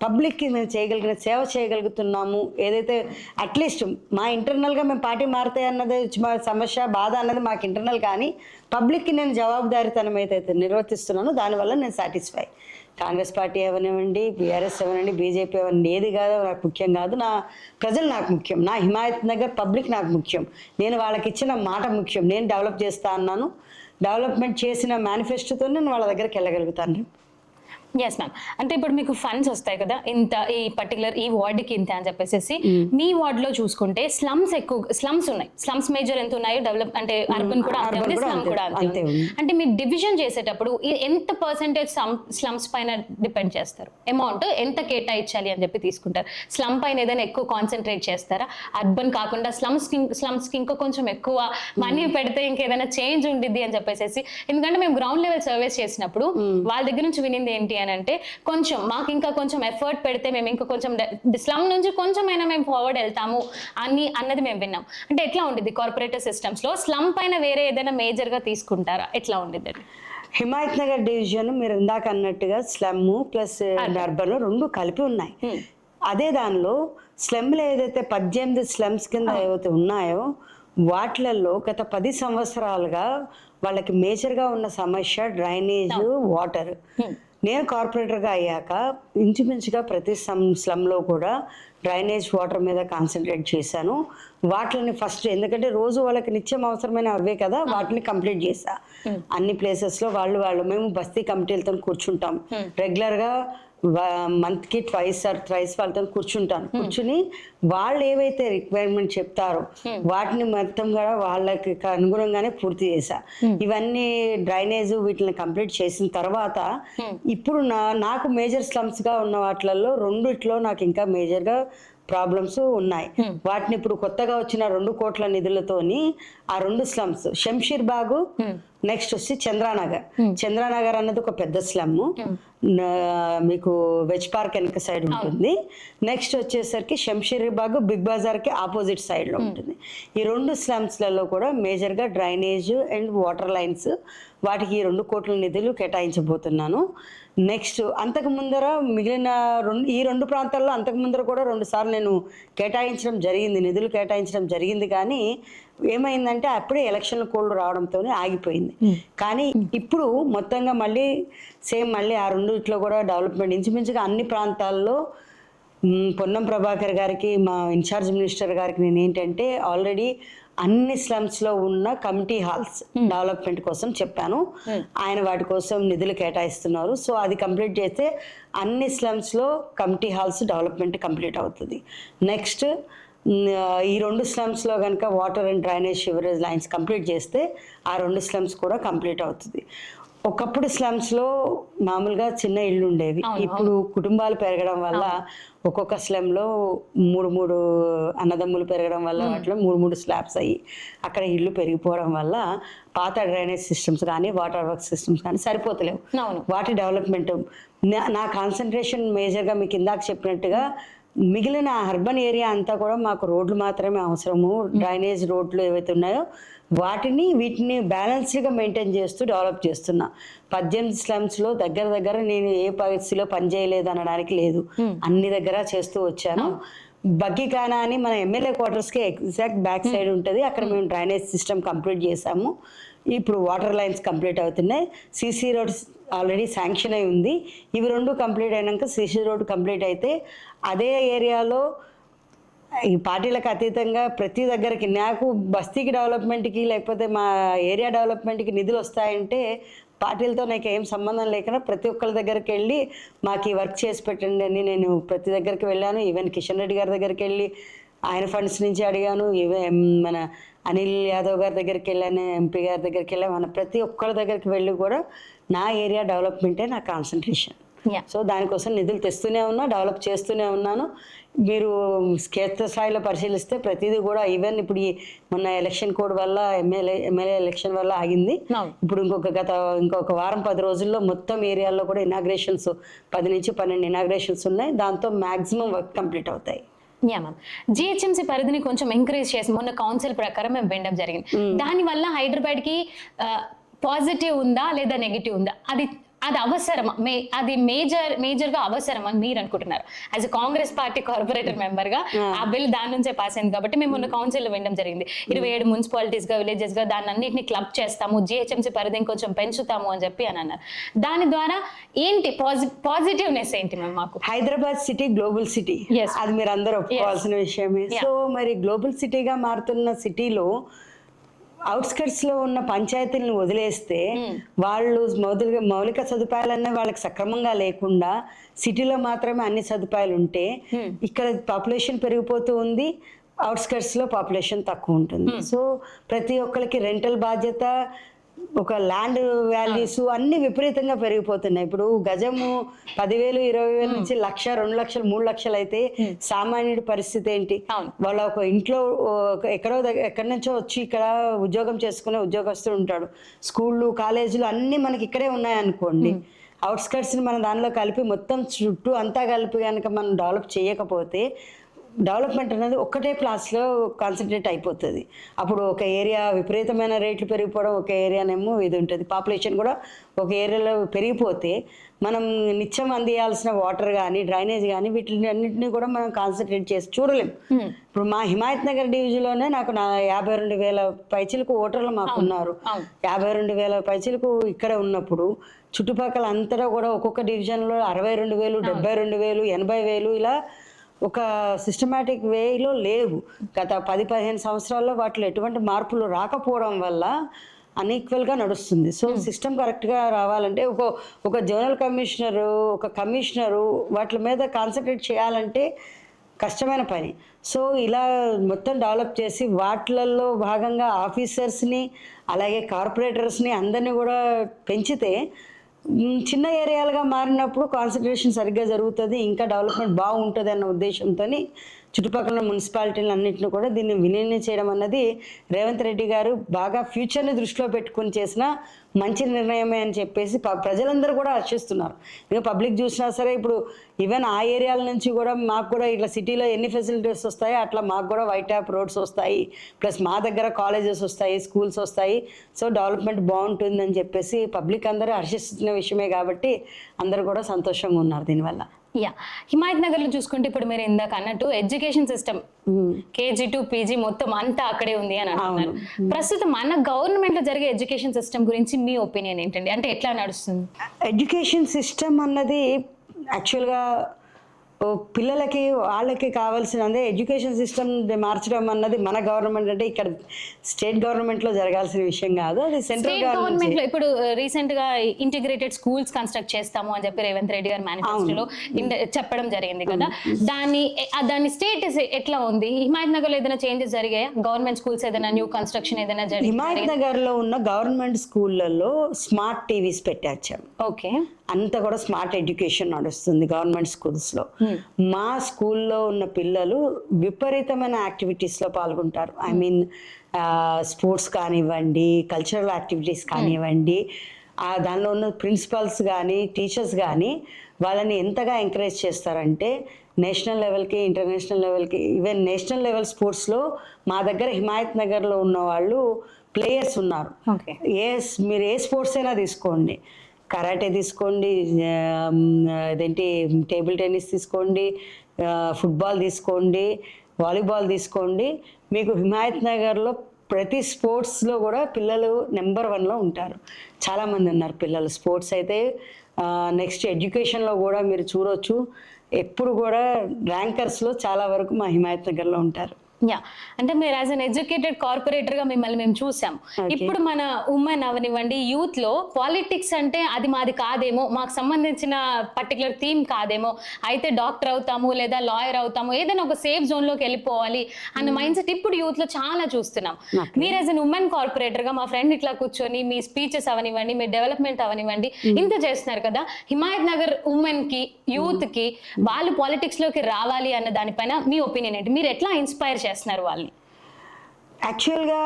పబ్లిక్కి మేము చేయగలిగిన సేవ చేయగలుగుతున్నాము. ఏదైతే అట్లీస్ట్ మా ఇంటర్నల్గా మేము పార్టీ మారితే అన్నది మా సమస్య బాధ అన్నది మాకు ఇంటర్నల్, కానీ పబ్లిక్కి నేను జవాబుదారీతనం ఏదైతే నిర్వర్తిస్తున్నానో దానివల్ల నేను సాటిస్ఫై. కాంగ్రెస్ పార్టీ అవనివ్వండి, బీఆర్ఎస్ అవనండి, బీజేపీ అవన్నీ ఏది కాదు నాకు ముఖ్యం కాదు. నా ప్రజలు నాకు ముఖ్యం, నా హిమాయత్ నగర్ పబ్లిక్ నాకు ముఖ్యం, నేను వాళ్ళకి ఇచ్చిన మాట ముఖ్యం. నేను డెవలప్ చేస్తా అన్నాను, డెవలప్మెంట్ చేసిన మేనిఫెస్టోతో నేను వాళ్ళ దగ్గరికి వెళ్ళగలుగుతాను. Yes ma'am. అంటే ఇప్పుడు మీకు ఫండ్స్ వస్తాయి కదా, ఇంత ఈ పర్టికులర్ ఈ వార్డుకి ఇంత అని చెప్పేసి, మీ వార్డులో చూసుకుంటే స్లమ్స్ ఉన్నాయి. స్లమ్స్ మేజర్ ఎంత ఉన్నాయో డెవలప్ అంటే అర్బన్ కూడా అంతే ఉంది, స్లమ్ కూడా అంతే ఉంది. అంటే మీరు డివిజన్ చేసేటప్పుడు ఎంత పర్సెంటేజ్ స్లమ్స్ పైన డిపెండ్ చేస్తారు? అమౌంట్ ఎంత కేటాయించాలి అని చెప్పి తీసుకుంటారు? స్లమ్ పైన ఏదైనా ఎక్కువ కాన్సన్ట్రేట్ చేస్తారా? అర్బన్ కాకుండా స్లమ్స్కి ఇంకా కొంచెం ఎక్కువ మనీ పెడితే ఇంకేదైనా చేంజ్ ఉండిద్ది అని చెప్పేసి, ఎందుకంటే మేము గ్రౌండ్ లెవెల్ సర్వేస్ చేసినప్పుడు వాళ్ళ దగ్గర నుంచి వినింది ఏంటి అని అంటే, కొంచెం మాకు ఇంకా కొంచెం ఎఫర్ట్ పెడితే మేము ఇంకా కొంచెం స్లమ్ నుంచి కొంచెమైనా మేము ఫార్వర్డ్ వెళ్తాము అన్నది మేము విన్నాం. అంటే ఎట్లా ఉండిద్ది కార్పొరేటర్ సిస్టమ్స్ లో? స్లమ్ పైన వేరే ఏదైనా మేజర్ గా తీసుకుంటారా? ఎట్లా ఉండిద్ది? హిమాయత్ నగర్ డివిజన్ మీరు ఇందాక అన్నట్టుగా స్లమ్ ప్లస్ అర్బన్ రెండు కలిపి ఉన్నాయి. అదే దానిలో స్లమ్లో ఏదైతే 18 స్లమ్స్ కింద ఏవైతే ఉన్నాయో వాటిలలో గత 10 సంవత్సరాలుగా వాళ్ళకి మేజర్గా ఉన్న సమస్య డ్రైనేజ్, వాటర్. నేను కార్పొరేటర్గా అయ్యాక ఇంచుమించుగా ప్రతి స్లమ్లో కూడా డ్రైనేజ్, వాటర్ మీద కాన్సన్ట్రేట్ చేశాను. వాటిని ఫస్ట్, ఎందుకంటే రోజు వాళ్ళకి నిత్యం అవసరమైన అవే కదా, వాటిని కంప్లీట్ చేశా. అన్ని ప్లేసెస్లో వాళ్ళు మేము బస్తీ కమిటీలతో కూర్చుంటాం రెగ్యులర్గా, మంత్కి ట్వైస్ ఆర్ థ్రైస్ వాళ్ళతో కూర్చుని వాళ్ళు ఏవైతే రిక్వైర్మెంట్ చెప్తారో వాటిని మొత్తం కూడా వాళ్ళకి అనుగుణంగానే పూర్తి చేశా. ఇవన్నీ డ్రైనేజ్ వీటిని కంప్లీట్ చేసిన తర్వాత ఇప్పుడు నాకు మేజర్ స్లమ్స్ గా ఉన్న వాటిలలో రెండిట్లో నాకు ఇంకా మేజర్ గా ప్రాబ్లమ్స్ ఉన్నాయి. వాటిని ఇప్పుడు కొత్తగా వచ్చిన 2 కోట్ల నిధులతోని ఆ 2 స్లమ్స్, శంషీర్ బాగు, నెక్స్ట్ వచ్చి చంద్రానగర్. చంద్రానగర్ అన్నది ఒక పెద్ద స్లమ్, మీకు వెజ్ పార్క్ వెనక సైడ్ ఉంటుంది. నెక్స్ట్ వచ్చేసరికి శంషీర్ బాగు బిగ్ బజార్కి ఆపోజిట్ సైడ్లో ఉంటుంది. ఈ 2 స్లమ్స్లలో కూడా మేజర్గా డ్రైనేజ్ అండ్ వాటర్ లైన్స్, వాటికి ఈ 2 కోట్ల నిధులు కేటాయించబోతున్నాను. నెక్స్ట్ అంతకు ముందర మిగిలిన ఈ 2 ప్రాంతాల్లో అంతకు ముందర కూడా 2 సార్లు నేను నిధులు కేటాయించడం జరిగింది. కానీ ఏమైందంటే అప్పుడే ఎలక్షన్ కోడ్ రావడంతో ఆగిపోయింది. కానీ ఇప్పుడు మొత్తంగా మళ్ళీ మళ్ళీ ఆ 2 కూడా డెవలప్మెంట్ ఇంచుమించుగా అన్ని ప్రాంతాల్లో పొన్నం ప్రభాకర్ గారికి, మా ఇన్ఛార్జ్ మినిస్టర్ గారికి నేను ఏంటంటే ఆల్రెడీ అన్ని స్లమ్స్లో ఉన్న కమిటీ హాల్స్ డెవలప్మెంట్ కోసం చెప్పాను. ఆయన వాటి కోసం నిధులు కేటాయిస్తున్నారు. సో అది కంప్లీట్ చేస్తే అన్ని స్లమ్స్లో కమిటీ హాల్స్ డెవలప్మెంట్ కంప్లీట్ అవుతుంది. నెక్స్ట్ ఈ 2 స్లమ్స్లో కనుక water and drainage, sewerage lines complete చేస్తే ఆ 2 స్లమ్స్ కూడా కంప్లీట్ అవుతుంది. ఒకప్పుడు స్లమ్స్లో మామూలుగా చిన్న ఇళ్ళు ఉండేవి. ఇప్పుడు కుటుంబాలు పెరగడం వల్ల ఒక్కొక్క స్లమ్లో 3 అన్నదమ్ములు పెరగడం వల్ల వాటిలో 3 స్లాబ్స్ అయ్యి అక్కడ ఇళ్ళు పెరిగిపోవడం వల్ల పాత డ్రైనేజ్ సిస్టమ్స్ కానీ వాటర్ వర్క్ సిస్టమ్స్ కానీ సరిపోతలేవు. వాటి డెవలప్మెంట్ నా కాన్సన్ట్రేషన్ మేజర్గా మీకు ఇందాక చెప్పినట్టుగా మిగిలిన అర్బన్ ఏరియా అంతా కూడా మాకు రోడ్లు మాత్రమే అవసరము. డ్రైనేజ్ రోడ్లు ఏవైతే ఉన్నాయో వీటిని బ్యాలెన్స్డ్గా మెయింటైన్ చేస్తూ డెవలప్ చేస్తున్నా. 18 స్లమ్స్లో దగ్గర నేను ఏ పరిస్థితిలో పనిచేయలేదు అనడానికి లేదు, అన్ని దగ్గర చేస్తూ వచ్చాను. బగ్గికానా అని మన ఎమ్మెల్యే క్వార్టర్స్కి ఎగ్జాక్ట్ బ్యాక్ సైడ్ ఉంటుంది, అక్కడ మేము డ్రైనేజ్ సిస్టమ్ కంప్లీట్ చేసాము. ఇప్పుడు వాటర్ లైన్స్ కంప్లీట్ అవుతున్నాయి. సీసీ రోడ్స్ ఆల్రెడీ శాంక్షన్ అయి ఉంది. ఇవి 2 కంప్లీట్ అయినాక సీసీ రోడ్ కంప్లీట్ అయితే అదే ఏరియాలో ఈ పార్టీలకు అతీతంగా ప్రతి దగ్గరికి నాకు బస్తీకి డెవలప్మెంట్కి లేకపోతే మా ఏరియా డెవలప్మెంట్కి నిధులు వస్తాయంటే పార్టీలతో నాకు ఏం సంబంధం లేకుండా ప్రతి ఒక్కరి దగ్గరికి వెళ్ళి మాకు ఈ వర్క్ చేసి పెట్టండి అని నేను ప్రతి దగ్గరికి వెళ్ళాను. ఈవెన్ కిషన్ రెడ్డి గారి దగ్గరికి వెళ్ళి ఆయన ఫండ్స్ నుంచి అడిగాను. ఈవెన్ మన అనిల్ యాదవ్ గారి దగ్గరికి వెళ్ళాను, ఎంపీ గారి దగ్గరికి వెళ్ళాను. మన ప్రతి ఒక్కరి దగ్గరికి వెళ్ళి కూడా నా ఏరియా డెవలప్మెంటే నా కాన్సన్ట్రేషన్. సో దానికోసం నిధులు తెస్తూనే ఉన్నా, డెవలప్ చేస్తూనే ఉన్నాను. మీరు క్షేత్రస్థాయిలో పరిశీలిస్తే ప్రతిదీ కూడా ఈవెన్ ఇప్పుడు మొన్న ఎలక్షన్ కోడ్ వల్ల ఎమ్మెల్యే ఎలక్షన్ వల్ల ఆగింది. ఇప్పుడు ఇంకొక వారం 10 రోజుల్లో మొత్తం ఏరియాల్లో కూడా ఇనాగ్రేషన్స్ 10 నుంచి 12 ఇనాగ్రేషన్స్ ఉన్నాయి. దాంతో మ్యాక్సిమం వర్క్ కంప్లీట్ అవుతాయి. యా మ్యామ్, జిహెచ్ఎంసీ పరిధిని కొంచెం ఎంకరేజ్ చేసి మొన్న కౌన్సిల్ ప్రకారం మేము వినడం జరిగింది. దానివల్ల హైదరాబాద్కి పాజిటివ్ ఉందా లేదా నెగిటివ్ ఉందా, అది అవసరమా, అది మేజర్గా అవసరం అని మీరు అనుకుంటున్నారు? As a Congress party corporator మెంబర్గా ఆ బిల్ దాని నుంచే పాస్ అయింది కాబట్టి మేము మొన్న కౌన్సిల్లో వినడం జరిగింది. 27 మున్సిపాలిటీస్గా విలేజెస్గా దాన్ని అన్నింటినీ క్లబ్ చేస్తాము, జిహెచ్ఎంసీ పరిధిని కొంచెం పెంచుతాము అని చెప్పి అని అన్నారు. దాని ద్వారా ఏంటి పాజిటివ్నెస్ ఏంటి మ్యామ్? మాకు హైదరాబాద్ సిటీ గ్లోబల్ సిటీ, అది మీరు అందరూ ఒప్పుకోవాల్సిన విషయమే. సో మరి గ్లోబల్ సిటీగా మారుతున్న సిటీలో అవుట్స్కట్స్లో ఉన్న పంచాయతీలను వదిలేస్తే వాళ్ళు మౌలిక సదుపాయాలన్నీ వాళ్ళకి సక్రమంగా లేకుండా సిటీలో మాత్రమే అన్ని సదుపాయాలు ఉంటే ఇక్కడ పాపులేషన్ పెరిగిపోతూ ఉంది, అవుట్స్కట్స్లో పాపులేషన్ తక్కువ ఉంటుంది. సో ప్రతి ఒక్కరికి రెంటల్ బాధ్యత, ఒక ల్యాండ్ వాల్యూస్ అన్ని విపరీతంగా పెరిగిపోతున్నాయి. ఇప్పుడు గజము 10,000, 20,000 నుంచి 1,00,000, 2,00,000, 3,00,000 అయితే సామాన్యుడి పరిస్థితి ఏంటి? వాళ్ళ ఒక ఇంట్లో ఎక్కడి నుంచో వచ్చి ఇక్కడ ఉద్యోగం చేసుకునే ఉద్యోగస్తుడు ఉంటాడు. స్కూళ్ళు, కాలేజీలు అన్నీ మనకి ఇక్కడే ఉన్నాయనుకోండి. అవుట్స్కట్స్ని మన దానిలో కలిపి మొత్తం చుట్టూ అంతా కలిపి కనుక మనం డెవలప్ చేయకపోతే డెవలప్మెంట్ అనేది ఒక్కటే ప్లాస్లో కాన్సన్ట్రేట్ అయిపోతుంది. అప్పుడు ఒక ఏరియా విపరీతమైన రేట్లు పెరిగిపోవడం, ఒక ఏరియానేమో ఇది ఉంటుంది. పాపులేషన్ కూడా ఒక ఏరియాలో పెరిగిపోతే మనం నిత్యం అందియాల్సిన వాటర్ కానీ, డ్రైనేజ్ కానీ, వీటిని అన్నింటినీ కూడా మనం కాన్సన్ట్రేట్ చేసి చూడలేము. ఇప్పుడు మా హిమాయత్ నగర్ డివిజన్లోనే నాకు 52,000 పైచిలకు ఓటర్లు మాకు ఉన్నారు. 52,000 పైచిలకు ఇక్కడ ఉన్నప్పుడు చుట్టుపక్కల అంతటా కూడా ఒక్కొక్క డివిజన్లో 62,000, 72,000, 80,000 ఇలా ఒక సిస్టమేటిక్ వేలో లేవు. గత 10-15 సంవత్సరాల్లో వాటిలో ఎటువంటి మార్పులు రాకపోవడం వల్ల అన్ఈక్వల్గా నడుస్తుంది. సో సిస్టమ్ కరెక్ట్గా రావాలంటే ఒక జోనల్ కమిషనరు, ఒక కమిషనరు వాటి మీద కాన్సన్ట్రేట్ చేయాలంటే కష్టమైన పని. సో ఇలా మొత్తం డెవలప్ చేసి వాటిలలో భాగంగా ఆఫీసర్స్ని అలాగే కార్పొరేటర్స్ని అందరినీ కూడా పెంచితే చిన్న ఏరియాలుగా మారినప్పుడు కాన్సన్ట్రేషన్ సరిగ్గా జరుగుతుంది, ఇంకా డెవలప్మెంట్ బాగుంటుంది అన్న ఉద్దేశంతో చుట్టుపక్కల మున్సిపాలిటీలు అన్నింటినీ కూడా దీన్ని విలీనం చేయడం అన్నది రేవంత్ రెడ్డి గారు బాగా ఫ్యూచర్ని దృష్టిలో పెట్టుకుని చేసిన మంచి నిర్ణయమే అని చెప్పేసి ప్రజలందరూ కూడా హర్షిస్తున్నారు. ఇంకా పబ్లిక్ చూసినా సరే ఇప్పుడు ఈవెన్ ఆ ఏరియాల నుంచి కూడా మాకు కూడా ఇట్లా సిటీలో ఎన్ని ఫెసిలిటీస్ వస్తాయో అట్లా మాకు కూడా వైట్ ట్యాప్ రోడ్స్ వస్తాయి, ప్లస్ మా దగ్గర కాలేజెస్ వస్తాయి, స్కూల్స్ వస్తాయి. సో డెవలప్మెంట్ బాగుంటుందని చెప్పేసి పబ్లిక్ అందరూ హర్షిస్తున్న విషయమే కాబట్టి అందరూ కూడా సంతోషంగా ఉన్నారు దీనివల్ల. యా, హిమాయత్ నగర్ లో చూసుకుంటే ఇప్పుడు మీరు ఇందాక అన్నట్టు education system KG to PG మొత్తం అంతా అక్కడే ఉంది అని అంటున్నారు. ప్రస్తుతం మన గవర్నమెంట్ లో జరిగే ఎడ్యుకేషన్ సిస్టమ్ గురించి మీ ఒపీనియన్ ఏంటండి? అంటే ఎట్లా నడుస్తుంది ఎడ్యుకేషన్ సిస్టమ్ అన్నది? యాక్చువల్గా పిల్లలకి వాళ్ళకి కావాల్సిన అదే ఎడ్యుకేషన్ సిస్టమ్ మార్చడం అన్నది మన గవర్నమెంట్, అంటే ఇక్కడ స్టేట్ గవర్నమెంట్ లో జరగాల్సిన విషయం కాదు, అది సెంట్రల్ గవర్నమెంట్ లో. ఇప్పుడు రీసెంట్ గా ఇంటిగ్రేటెడ్ స్కూల్స్ కన్స్ట్రక్ట్ చేస్తాము అని చెప్పి రేవంత్ రెడ్డి గారు మేనిఫెస్టోలో చెప్పడం జరిగింది కదా. దాని స్టేటస్ ఎట్లా ఉంది? హిమాయత్ నగర్ లో ఏదైనా చేంజెస్ జరిగాయా? గవర్నమెంట్ స్కూల్స్ ఏదైనా న్యూ కన్స్ట్రక్షన్ ఏదైనా జరిగింది? హిమాయత్ నగర్ లో ఉన్న గవర్నమెంట్ స్కూళ్ళల్లో స్మార్ట్ టీవీస్ పెట్టారు. ఓకే, అంతా కూడా స్మార్ట్ ఎడ్యుకేషన్ నడుస్తుంది గవర్నమెంట్ స్కూల్స్లో. మా స్కూల్లో ఉన్న పిల్లలు విపరీతమైన యాక్టివిటీస్లో పాల్గొంటారు. ఐ మీన్ స్పోర్ట్స్ కానివ్వండి, కల్చరల్ యాక్టివిటీస్ కానివ్వండి, దానిలో ఉన్న ప్రిన్సిపల్స్ కానీ టీచర్స్ కానీ వాళ్ళని ఎంతగా ఎంకరేజ్ చేస్తారంటే నేషనల్ లెవెల్కి, ఇంటర్నేషనల్ లెవెల్కి, ఈవెన్ నేషనల్ లెవెల్ స్పోర్ట్స్లో మా దగ్గర హిమాయత్ నగర్లో ఉన్న వాళ్ళు ప్లేయర్స్ ఉన్నారు. మీరు ఏ స్పోర్ట్స్ అయినా తీసుకోండి, కరాటే తీసుకోండి, అదేంటి టేబుల్ టెన్నిస్ తీసుకోండి, ఫుట్బాల్ తీసుకోండి, వాలీబాల్ తీసుకోండి, మీకు హిమాయత్ నగర్లో ప్రతి స్పోర్ట్స్లో కూడా పిల్లలు నెంబర్ 1లో ఉంటారు. చాలామంది ఉన్నారు పిల్లలు. స్పోర్ట్స్ అయితే నెక్స్ట్ ఎడ్యుకేషన్లో కూడా మీరు చూడవచ్చు, ఎప్పుడు కూడా ర్యాంకర్స్లో చాలా వరకు మా హిమాయత్ నగర్లో ఉంటారు. యా, అంటే మీరు యాజ్ అన్ ఎడ్యుకేటెడ్ కార్పొరేటర్ గా మిమ్మల్ని మేము చూసాం. ఇప్పుడు మన ఉమెన్ అవనివ్వండి, యూత్ లో పాలిటిక్స్ అంటే అది మాది కాదేమో, మాకు సంబంధించిన పర్టికులర్ థీమ్ కాదేమో, అయితే డాక్టర్ అవుతాము లేదా లాయర్ అవుతాము, ఏదైనా ఒక సేఫ్ జోన్ లోకి వెళ్ళిపోవాలి అన్న మైండ్ సెట్ ఇప్పుడు యూత్ లో చాలా చూస్తున్నాం. మీరు యాజ్ అన్ ఉమెన్ కార్పొరేటర్ గా మా ఫ్రెండ్ ఇట్లా కూర్చొని మీ స్పీచెస్ అవనివ్వండి, మీ డెవలప్మెంట్ అవనివ్వండి ఇంత చేస్తున్నారు కదా, హిమాయత్ నగర్ ఉమెన్ కి, యూత్ కి వాళ్ళు పాలిటిక్స్ లోకి రావాలి అన్న దానిపైన మీ ఒపీనియన్ ఏంటి? మీరు ఎట్లా ఇన్స్పైర్ చేస్తున్నారు వాళ్ళని? యాక్చువల్గా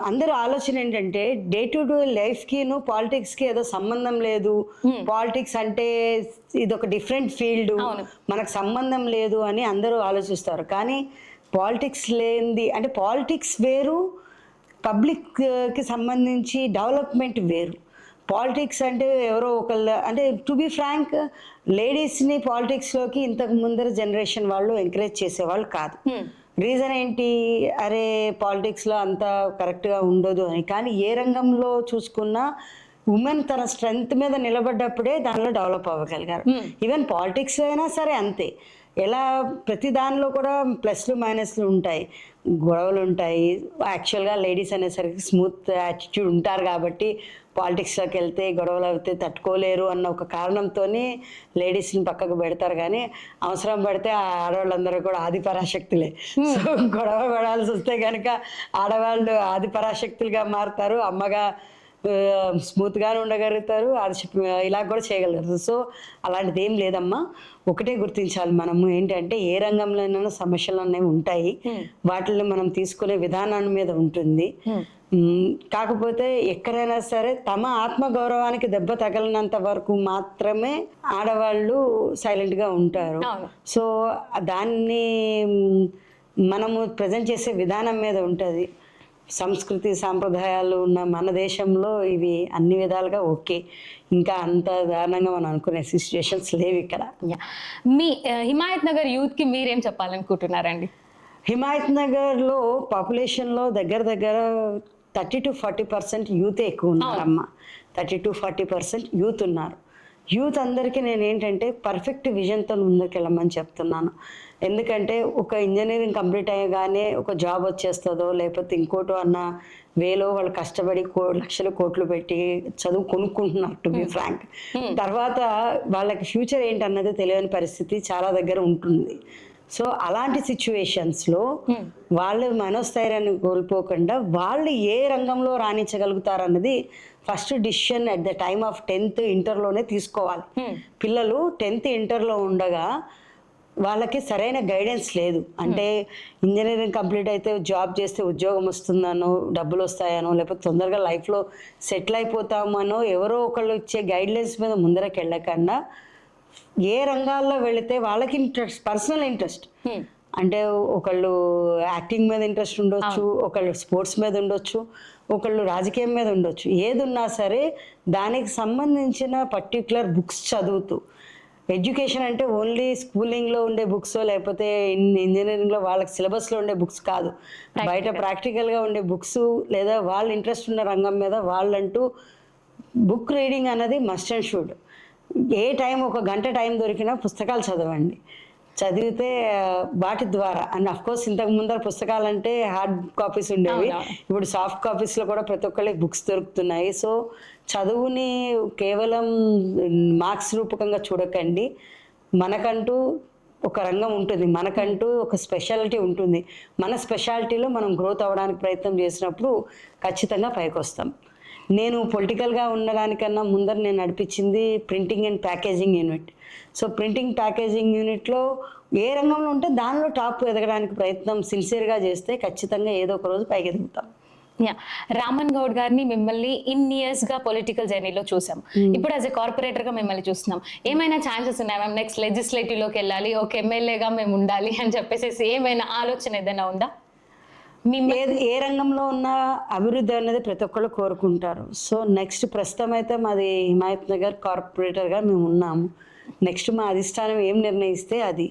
అందరి ఆలోచన ఏంటంటే డే టు డే లైఫ్కిను పాలిటిక్స్కి ఏదో సంబంధం లేదు, పాలిటిక్స్ అంటే ఇది ఒక డిఫరెంట్ ఫీల్డ్, మనకు సంబంధం లేదు అని అందరూ ఆలోచిస్తారు. కానీ పాలిటిక్స్ లేనిది అంటే పాలిటిక్స్ వేరు, పబ్లిక్కి సంబంధించి డెవలప్మెంట్ వేరు. పాలిటిక్స్ అంటే ఎవరో ఒకళ్ళు అంటే టు బి ఫ్రాంక్ లేడీస్ని పాలిటిక్స్లోకి ఇంతకు ముందర జనరేషన్ వాళ్ళు ఎంకరేజ్ చేసేవాళ్ళు కాదు. రీజన్ ఏంటి? అరే పాలిటిక్స్లో అంత కరెక్ట్గా ఉండదు అని. కానీ ఏ రంగంలో చూసుకున్నా ఉమెన్ తన స్ట్రెంగ్త్ మీద నిలబడ్డప్పుడే దానిలో డెవలప్ అవ్వగలిగారు. ఈవెన్ పాలిటిక్స్ అయినా సరే అంతే. ఎలా ప్రతి దానిలో కూడా ప్లస్లు మైనస్లు ఉంటాయి, గొడవలు ఉంటాయి. యాక్చువల్గా లేడీస్ అనేసరికి స్మూత్ యాటిట్యూడ్ ఉంటారు కాబట్టి పాలిటిక్స్లోకి వెళ్తే గొడవలు అయితే తట్టుకోలేరు అన్న ఒక కారణంతో లేడీస్ని పక్కకు పెడతారు. కానీ అవసరం పడితే ఆ ఆడవాళ్ళందరూ కూడా ఆదిపరాశక్తులే. సో గొడవ పడాల్సి వస్తే కనుక ఆడవాళ్ళు ఆదిపరాశక్తులుగా మారుతారు, అమ్మగా స్మూత్గానే ఉండగలుగుతారు, అది ఇలా కూడా చేయగలుగుతారు. సో అలాంటిది ఏం లేదమ్మా. ఒకటే గుర్తించాలి మనము ఏంటంటే ఏ రంగంలోనైనా సమస్యలు అనేవి ఉంటాయి, వాటిని మనం తీసుకునే విధానాన్ని మీద ఉంటుంది. కాకపోతే ఎక్కడైనా సరే తమ ఆత్మగౌరవానికి దెబ్బ తగలినంత వరకు మాత్రమే ఆడవాళ్ళు సైలెంట్గా ఉంటారు. సో దాన్ని మనము ప్రజెంట్ చేసే విధానం మీద ఉంటుంది. సంస్కృతి సాంప్రదాయాలు ఉన్న మన దేశంలో ఇవి అన్ని విధాలుగా ఓకే, ఇంకా అంత దారుణంగా మనం అనుకునే సిచ్యువేషన్స్ లేవు ఇక్కడ. మీ హిమాయత్ నగర్ యూత్కి మీరేం చెప్పాలనుకుంటున్నారండి? హిమాయత్ నగర్లో పాపులేషన్లో దగ్గర 30 to 40% యూతే ఎక్కువ ఉన్నారమ్మా. 30 to 40% యూత్ ఉన్నారు. యూత్ అందరికీ నేను ఏంటంటే పర్ఫెక్ట్ విజన్తో ముందుకు వెళ్ళమని చెప్తున్నాను. ఎందుకంటే ఒక ఇంజనీరింగ్ కంప్లీట్ అయ్యగానే ఒక జాబ్ వచ్చేస్తుందో లేకపోతే ఇంకోటో అన్న వేలో వాళ్ళు కష్టపడి లక్షల కోట్లు పెట్టి చదువు కొనుక్కుంటున్నారు టు బి ఫ్రాంక్. తర్వాత వాళ్ళకి ఫ్యూచర్ ఏంటన్నది తెలియని పరిస్థితి చాలా దగ్గర ఉంటుంది. సో అలాంటి సిచ్యువేషన్స్లో వాళ్ళు మనోస్థైర్యాన్ని కోల్పోకుండా వాళ్ళు ఏ రంగంలో రాణించగలుగుతారన్నది first decision at the time of 10th ఇంటర్లోనే తీసుకోవాలి. పిల్లలు 10th ఇంటర్లో ఉండగా వాళ్ళకి సరైన గైడెన్స్ లేదు. అంటే ఇంజనీరింగ్ కంప్లీట్ అయితే జాబ్ చేస్తే ఉద్యోగం వస్తుందనో, డబ్బులు వస్తాయనో, లేకపోతే తొందరగా లైఫ్లో సెటిల్ అయిపోతామనో ఎవరో ఒకళ్ళు ఇచ్చే గైడ్లైన్స్ మీద ముందరకు వెళ్ళకుండా ఏ రంగాల్లో వెళితే వాళ్ళకి ఇంట్రెస్ట్, పర్సనల్ ఇంట్రెస్ట్, అంటే ఒకళ్ళు యాక్టింగ్ మీద ఇంట్రెస్ట్ ఉండొచ్చు, ఒకళ్ళు స్పోర్ట్స్ మీద ఉండొచ్చు, ఒకళ్ళు రాజకీయం మీద ఉండొచ్చు. ఏది ఉన్నా సరే దానికి సంబంధించిన పర్టిక్యులర్ బుక్స్ చదువుతూ, ఎడ్యుకేషన్ అంటే ఓన్లీ స్కూలింగ్లో ఉండే బుక్స్ లేకపోతే ఇంజనీరింగ్లో వాళ్ళకి సిలబస్లో ఉండే బుక్స్ కాదు, బయట ప్రాక్టికల్గా ఉండే బుక్స్ లేదా వాళ్ళ ఇంట్రెస్ట్ ఉన్న రంగం మీద వాళ్ళంటూ బుక్ రీడింగ్ అనేది must and should. A time ఒక గంట టైం దొరికినా పుస్తకాలు చదవండి. చదివితే వాటి ద్వారా అండ్ అఫ్కోర్స్ ఇంతకు ముందర పుస్తకాలు అంటే హార్డ్ కాపీస్ ఉండేవి, ఇప్పుడు సాఫ్ట్ కాపీస్లో కూడా ప్రతి ఒక్కళ్ళకి బుక్స్ దొరుకుతున్నాయి. సో చదువుని కేవలం మార్క్స్ రూపకంగా చూడకండి. మనకంటూ ఒక రంగం ఉంటుంది, మనకంటూ ఒక స్పెషాలిటీ ఉంటుంది. మన స్పెషాలిటీలో మనం గ్రోత్ అవ్వడానికి ప్రయత్నం చేసినప్పుడు ఖచ్చితంగా పైకి వస్తాం. నేను పొలిటికల్గా ఉండడానికన్నా ముందర నేను నడిపించింది printing and packaging unit. So printing packaging యూనిట్లో ఏ రంగంలో ఉంటే దానిలో టాప్ ఎదగడానికి ప్రయత్నం సిన్సియర్గా చేస్తే ఖచ్చితంగా ఏదో ఒక రోజు పైకి ఎదుగుతాం. రామన్ గౌడ్ గారిని మిమ్మల్ని ఇన్ని ఇయర్స్ గా పొలిటికల్ జర్నీలో చూసాం, ఇప్పుడు యాజ్ ఎ కార్పొరేటర్ గా మిమ్మల్ని చూస్తున్నాం. ఏమైనా ఛాన్సెస్ ఉన్నాయా మ్యామ్ నెక్స్ట్ లెజిస్లేటివ్ లోకి వెళ్ళాలి, ఒక ఎమ్మెల్యేగా మేము ఉండాలి అని చెప్పేసి ఏమైనా ఆలోచన ఏదైనా ఉందా? ఏ రంగంలో ఉన్న అభివృద్ధి అనేది ప్రతి ఒక్కళ్ళు కోరుకుంటారు. సో నెక్స్ట్ ప్రస్తుతం అయితే మాది హిమాయత్ నగర్ కార్పొరేటర్గా మేము ఉన్నాము. నెక్స్ట్ మా అధిష్టానం ఏం నిర్ణయిస్తే అది.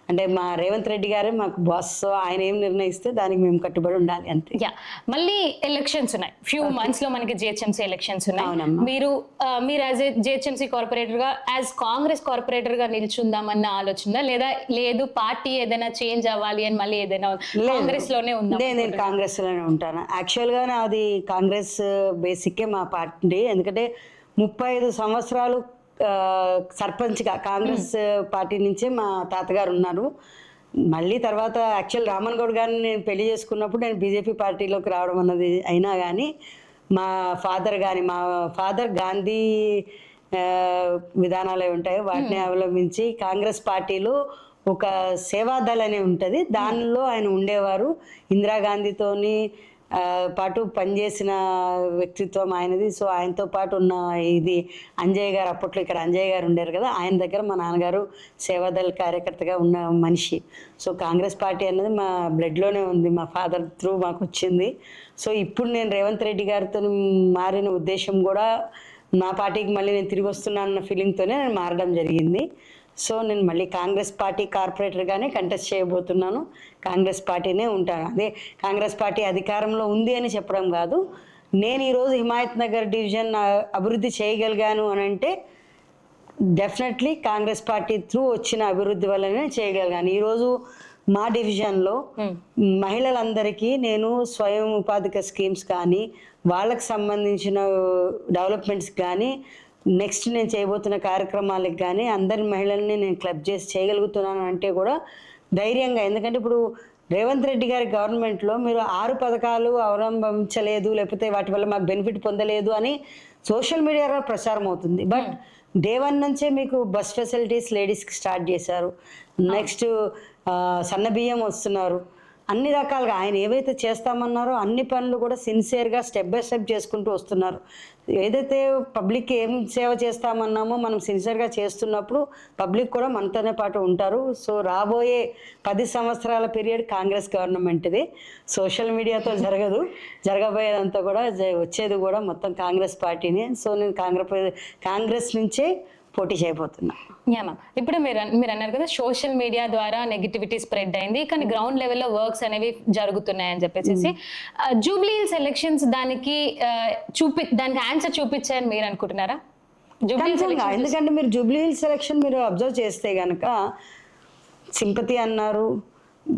అంటే మా రేవంత్ రెడ్డి గారే మాకు బాస్. సో ఆయన ఏం నిర్ణయిస్తే దానికి మేము కట్టుబడి ఉండాలి అంతే. యా, మళ్ళీ ఎలక్షన్స్ ఉన్నాయి, ఫ్యూ మంత్స్ లో మనకి జిహెచ్ఎంసీ ఎలక్షన్స్ ఉన్నాయి. అవునమ్మా. మీరు యాజ్ ఏ జిహెచ్ఎంసీ కార్పొరేటర్ గా, యాజ్ కాంగ్రెస్ కార్పొరేటర్ గా నిల్చుందామన్న ఆలోచన లేదా, లేదు పార్టీ ఏదైనా చేంజ్ అవ్వాలి అని మళ్ళీ ఏదైనా కాంగ్రెస్ లోనే ఉందా? నేను కాంగ్రెస్ లోనే ఉంటాను. యాక్చువల్ గా నాది కాంగ్రెస్ బేసిక్కే మా పార్టీ. ఎందుకంటే 35 సంవత్సరాలు సర్పంచ్గా కాంగ్రెస్ పార్టీ నుంచే మా తాతగారు ఉన్నారు. మళ్ళీ తర్వాత యాక్చువల్ రామన్ గౌడ్ గారిని నేను పెళ్లి చేసుకున్నప్పుడు నేను బీజేపీ పార్టీలోకి రావడం అన్నది అయినా కానీ మా ఫాదర్ గాంధీ విధానాలు ఉంటాయో వాటిని అవలంబించి కాంగ్రెస్ పార్టీలో ఒక సేవాదళ్ అనే ఉంటుంది, దానిలో ఆయన ఉండేవారు. ఇందిరాగాంధీతోని పాటు పనిచేసిన వ్యక్తిత్వం ఆయనది. సో ఆయనతో పాటు ఉన్న ఇది అంజయ్య గారు, అప్పట్లో ఇక్కడ అంజయ్య గారు ఉండేరు కదా, ఆయన దగ్గర మా నాన్నగారు సేవాదళ కార్యకర్తగా ఉన్న మనిషి. సో కాంగ్రెస్ పార్టీ అన్నది మా బ్లడ్లోనే ఉంది, మా ఫాదర్ త్రూ మాకు వచ్చింది. సో ఇప్పుడు నేను రేవంత్ రెడ్డి గారితో మారిన ఉద్దేశం కూడా నా పార్టీకి మళ్ళీ నేను తిరిగి వస్తున్నాను అన్న ఫీలింగ్తోనే నేను మారడం జరిగింది. సో నేను మళ్ళీ కాంగ్రెస్ పార్టీ కార్పొరేటర్గానే కంటెస్ట్ చేయబోతున్నాను, కాంగ్రెస్ పార్టీనే ఉంటాను. అదే కాంగ్రెస్ పార్టీ అధికారంలో ఉంది అని చెప్పడం కాదు, నేను ఈరోజు హిమాయత్ నగర్ డివిజన్ అభివృద్ధి చేయగలిగాను అని అంటే డెఫినెట్లీ కాంగ్రెస్ పార్టీ త్రూ వచ్చిన అభివృద్ధి వల్లనే చేయగలిగాను. ఈరోజు మా డివిజన్లో మహిళలందరికీ నేను స్వయం ఉపాధిక స్కీమ్స్ కానీ, వాళ్ళకి సంబంధించిన డెవలప్మెంట్స్ కానీ, నెక్స్ట్ నేను చేయబోతున్న కార్యక్రమాలకు కానీ అందరి మహిళల్ని నేను క్లబ్ చేసి చేయగలుగుతున్నాను అంటే కూడా ధైర్యంగా. ఎందుకంటే ఇప్పుడు రేవంత్ రెడ్డి గారి గవర్నమెంట్లో మీరు 6 పథకాలు అవలంబించలేదు, లేకపోతే వాటి వల్ల మాకు బెనిఫిట్ పొందలేదు అని సోషల్ మీడియాలో ప్రచారం అవుతుంది. బట్ డే 1 నుంచే మీకు బస్ ఫెసిలిటీస్ లేడీస్కి స్టార్ట్ చేశారు. నెక్స్ట్ సన్న బియ్యం వస్తున్నారు. అన్ని రకాలుగా ఆయన ఏవైతే చేస్తామన్నారో అన్ని పనులు కూడా సిన్సియర్గా స్టెప్ బై స్టెప్ చేసుకుంటూ వస్తున్నారు. ఏదైతే పబ్లిక్కి ఏం సేవ చేస్తామన్నామో మనం సిన్సియర్గా చేస్తున్నప్పుడు పబ్లిక్ కూడా మనతోనే పాటు ఉంటారు. సో రాబోయే 10 సంవత్సరాల పీరియడ్ కాంగ్రెస్ గవర్నమెంట్ది. సోషల్ మీడియాతో జరగదు, జరగబోయేదంతా కూడా వచ్చేది కూడా మొత్తం కాంగ్రెస్ పార్టీనే. సో నేను కాంగ్రెస్ నుంచే పోటీ చేయబోతున్నా. యా మ్యామ్, ఇప్పుడు మీరు అన్నారు కదా సోషల్ మీడియా ద్వారా నెగిటివిటీ స్ప్రెడ్ అయింది, కానీ గ్రౌండ్ లెవెల్లో వర్క్స్ అనేవి జరుగుతున్నాయని చెప్పేసి జూబ్లీ హిల్స్ ఎలక్షన్స్ దానికి ఆన్సర్ చూపించారని మీరు అనుకుంటున్నారా? ఎందుకంటే మీరు జూబ్లీ హిల్స్ ఎలక్షన్ మీరు అబ్జర్వ్ చేస్తే కనుక సింపతి అన్నారు,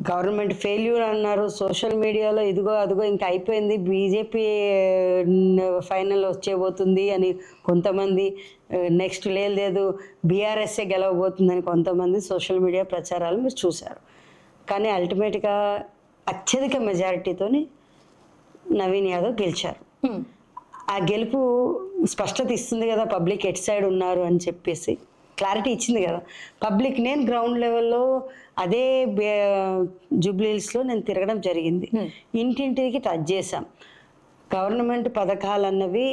గవర్నమెంట్ ఫెయిల్యూర్ అన్నారు, సోషల్ మీడియాలో ఇదిగో అదిగో ఇంకా అయిపోయింది, బీజేపీ ఫైనల్ వచ్చేబోతుంది అని కొంతమంది, నెక్స్ట్ లేదు బీఆర్ఎస్ఏ గెలవబోతుందని కొంతమంది సోషల్ మీడియా ప్రచారాలు మీరు చూశారు. కానీ అల్టిమేట్గా అత్యధిక మెజారిటీతోని నవీన్ యాదవ్ గెలిచారు. ఆ గెలుపు స్పష్టత ఇస్తుంది కదా పబ్లిక్ ఎట్ సైడ్ ఉన్నారు అని చెప్పేసి క్లారిటీ ఇచ్చింది కదా పబ్లిక్. నేను గ్రౌండ్ లెవెల్లో అదే జూబ్లీ హిల్స్లో నేను తిరగడం జరిగింది, ఇంటింటికి టచ్ చేశాం. గవర్నమెంట్ పథకాలు అన్నవి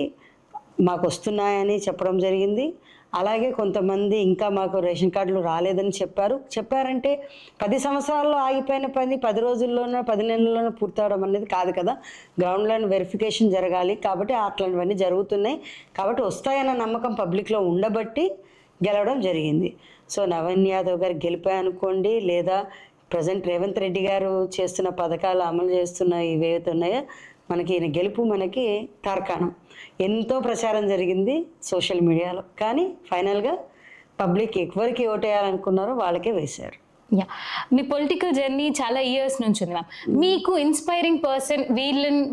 మాకు వస్తున్నాయని చెప్పడం జరిగింది. అలాగే కొంతమంది ఇంకా మాకు రేషన్ కార్డులు రాలేదని చెప్పారంటే 10 సంవత్సరాల్లో ఆగిపోయిన పని 10 రోజుల్లోనో 10 నెలల్లోనో పూర్తవడం అనేది కాదు కదా. గ్రౌండ్ లైన్ వెరిఫికేషన్ జరగాలి కాబట్టి అట్లాంటివన్నీ జరుగుతున్నాయి. కాబట్టి వస్తాయన్న నమ్మకం పబ్లిక్లో ఉండబట్టి గెలవడం జరిగింది. సో నవీన్ యాదవ్ గారు గెలిపాయనుకోండి, లేదా ప్రజెంట్ రేవంత్ రెడ్డి గారు చేస్తున్న పథకాలు అమలు చేస్తున్న ఇవేవైతే ఉన్నాయో మనకి ఈయన గెలుపు మనకి తార్కాణం. ఎంతో ప్రచారం జరిగింది సోషల్ మీడియాలో, కానీ ఫైనల్గా పబ్లిక్ ఎవరికి ఓటేయాలనుకున్నారో వాళ్ళకే వేశారు. యా, మీ పొలిటికల్ జర్నీ చాలా ఇయర్స్ నుంచి ఉంది మ్యామ్. మీకు ఇన్స్పైరింగ్ పర్సన్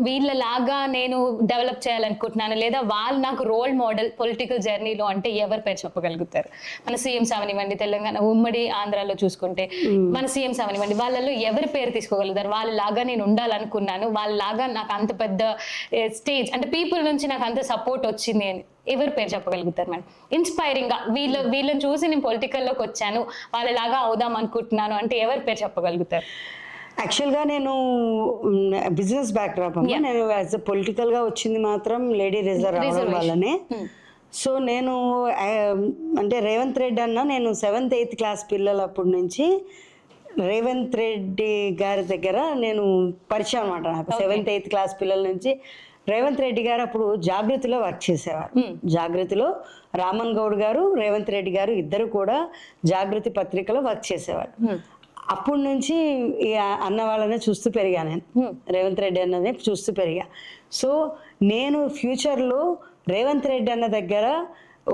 వీళ్ళలాగా నేను డెవలప్ చేయాలనుకుంటున్నాను, లేదా వాళ్ళు నాకు రోల్ మోడల్ పొలిటికల్ జర్నీలో అంటే ఎవరి పేరు చెప్పగలుగుతారు? మన సీఎం అవనివ్వండి, తెలంగాణ ఉమ్మడి ఆంధ్రాలో చూసుకుంటే మన సీఎం అవనివ్వండి, వాళ్ళలో ఎవరి పేరు తీసుకోగలుగుతారు? వాళ్ళలాగా నేను ఉండాలనుకున్నాను, వాళ్ళలాగా నాకు అంత పెద్ద స్టేజ్ అంటే పీపుల్ నుంచి నాకు అంత సపోర్ట్ వచ్చింది అని ఎవరి పేరు చెప్పగలుగుతారు మేడం? ఇన్స్పైరింగ్ గా వీళ్ళని చూసి నేను పొలిటికల్లోకి వచ్చాను, వాళ్ళలాగా అవుదాం అనుకుంటున్నాను అంటే ఎవరి పేరు చెప్పగలుగుతారు? యాక్చువల్గా నేను బిజినెస్ బ్యాక్డ్రాప్ అమ్మా. నేను యాజ్ ఎ పొలిటికల్గా వచ్చింది మాత్రం లేడీ రిజర్వ్ వాళ్ళనే. సో నేను అంటే రేవంత్ రెడ్డి అన్న నేను 7th 8th క్లాస్ పిల్లలప్పటి నుంచి రేవంత్ రెడ్డి గారి దగ్గర నేను పరిచయం అనమాట. నాకు 7th 8th క్లాస్ పిల్లల నుంచి రేవంత్ రెడ్డి గారు అప్పుడు జాగృతిలో వర్క్ చేసేవారు. జాగృతిలో రామన్ గౌడ్ గారు, రేవంత్ రెడ్డి గారు ఇద్దరు కూడా జాగృతి పత్రికలో వర్క్ చేసేవారు. అప్పటి నుంచి ఈ అన్న వాళ్ళనే చూస్తూ పెరిగా నేను, రేవంత్ రెడ్డి అన్ననే చూస్తూ పెరిగా. సో నేను ఫ్యూచర్లో రేవంత్ రెడ్డి అన్న దగ్గర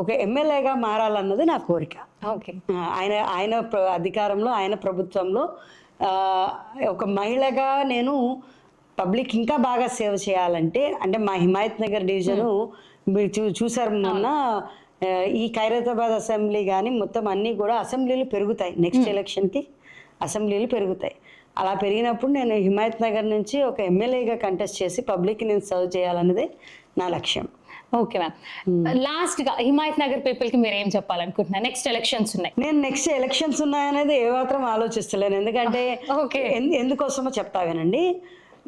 ఒక ఎమ్మెల్యేగా మారాలన్నది నా కోరిక. ఓకే. ఆయన అధికారంలో, ఆయన ప్రభుత్వంలో ఒక మహిళగా నేను పబ్లిక్ ఇంకా బాగా సేవ చేయాలంటే, అంటే మా హిమాయత్ నగర్ డివిజను మీరు చూసారు మొన్న, ఈ ఖైరతాబాద్ అసెంబ్లీ కానీ మొత్తం అన్నీ కూడా అసెంబ్లీలు పెరుగుతాయి, నెక్స్ట్ ఎలక్షన్కి అసెంబ్లీలు పెరుగుతాయి. అలా పెరిగినప్పుడు నేను హిమాయత్ నగర్ నుంచి ఒక ఎమ్మెల్యేగా కంటెస్ట్ చేసి పబ్లిక్కి నేను సర్వ్ చేయాలన్నదే నా లక్ష్యం. ఓకే మ్యామ్, లాస్ట్ గా హిమాయత్ నగర్ పీపుల్ కి మీరు ఏం చెప్పాలనుకుంటున్నారు? నెక్స్ట్ ఎలక్షన్స్ ఉన్నాయి. నేను నెక్స్ట్ ఎలక్షన్స్ ఉన్నాయనేది ఏమాత్రం ఆలోచిస్తలేను, ఎందుకంటే ఓకే. ఎందుకోసమో చెప్తా వినండి.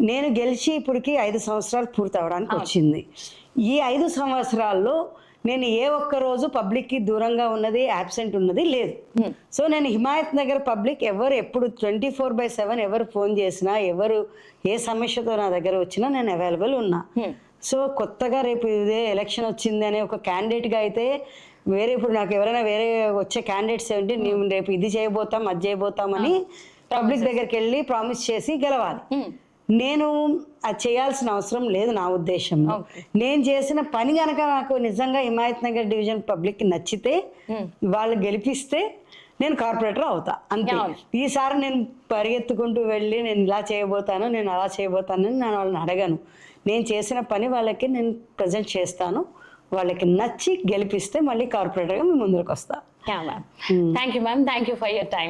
నేను గెలిచి ఇప్పటికి 5 సంవత్సరాలు పూర్తి అవడానికి వచ్చింది. ఈ 5 సంవత్సరాల్లో నేను ఏ ఒక్క రోజు పబ్లిక్కి దూరంగా ఉన్నది, యాబ్సెంట్ ఉన్నది లేదు. సో నేను హిమాయత్ నగర్ పబ్లిక్ ఎవరు ఎప్పుడు 24/7 ఎవరు ఫోన్ చేసినా, ఎవరు ఏ సమస్యతో నా దగ్గర వచ్చినా నేను అవైలబుల్ ఉన్నా. సో కొత్తగా రేపు ఇదే ఎలక్షన్ వచ్చింది అనే ఒక క్యాండిడేట్గా అయితే వేరే, ఇప్పుడు నాకు ఎవరైనా వేరే వచ్చే క్యాండిడేట్స్ ఏంటి, నేను రేపు ఇది చేయబోతాం అది చేయబోతామని పబ్లిక్ దగ్గరికి వెళ్ళి ప్రామిస్ చేసి గెలవాలి. నేను అది చేయాల్సిన అవసరం లేదు నా ఉద్దేశంలో. నేను చేసిన పని కనుక నాకు నిజంగా హిమాయత్ నగర్ డివిజన్ పబ్లిక్ నచ్చితే, వాళ్ళు గెలిపిస్తే నేను కార్పొరేటర్ అవుతా అంతే. ఈసారి నేను పరిగెత్తుకుంటూ వెళ్ళి నేను ఇలా చేయబోతాను, నేను అలా చేయబోతాను అని నేను వాళ్ళని అడగను. నేను చేసిన పని వాళ్ళకి నేను ప్రజెంట్ చేస్తాను, వాళ్ళకి నచ్చి గెలిపిస్తే మళ్ళీ కార్పొరేటర్గా మేము ముందుకు వస్తాను. Thank you ma'am, thank you for your time.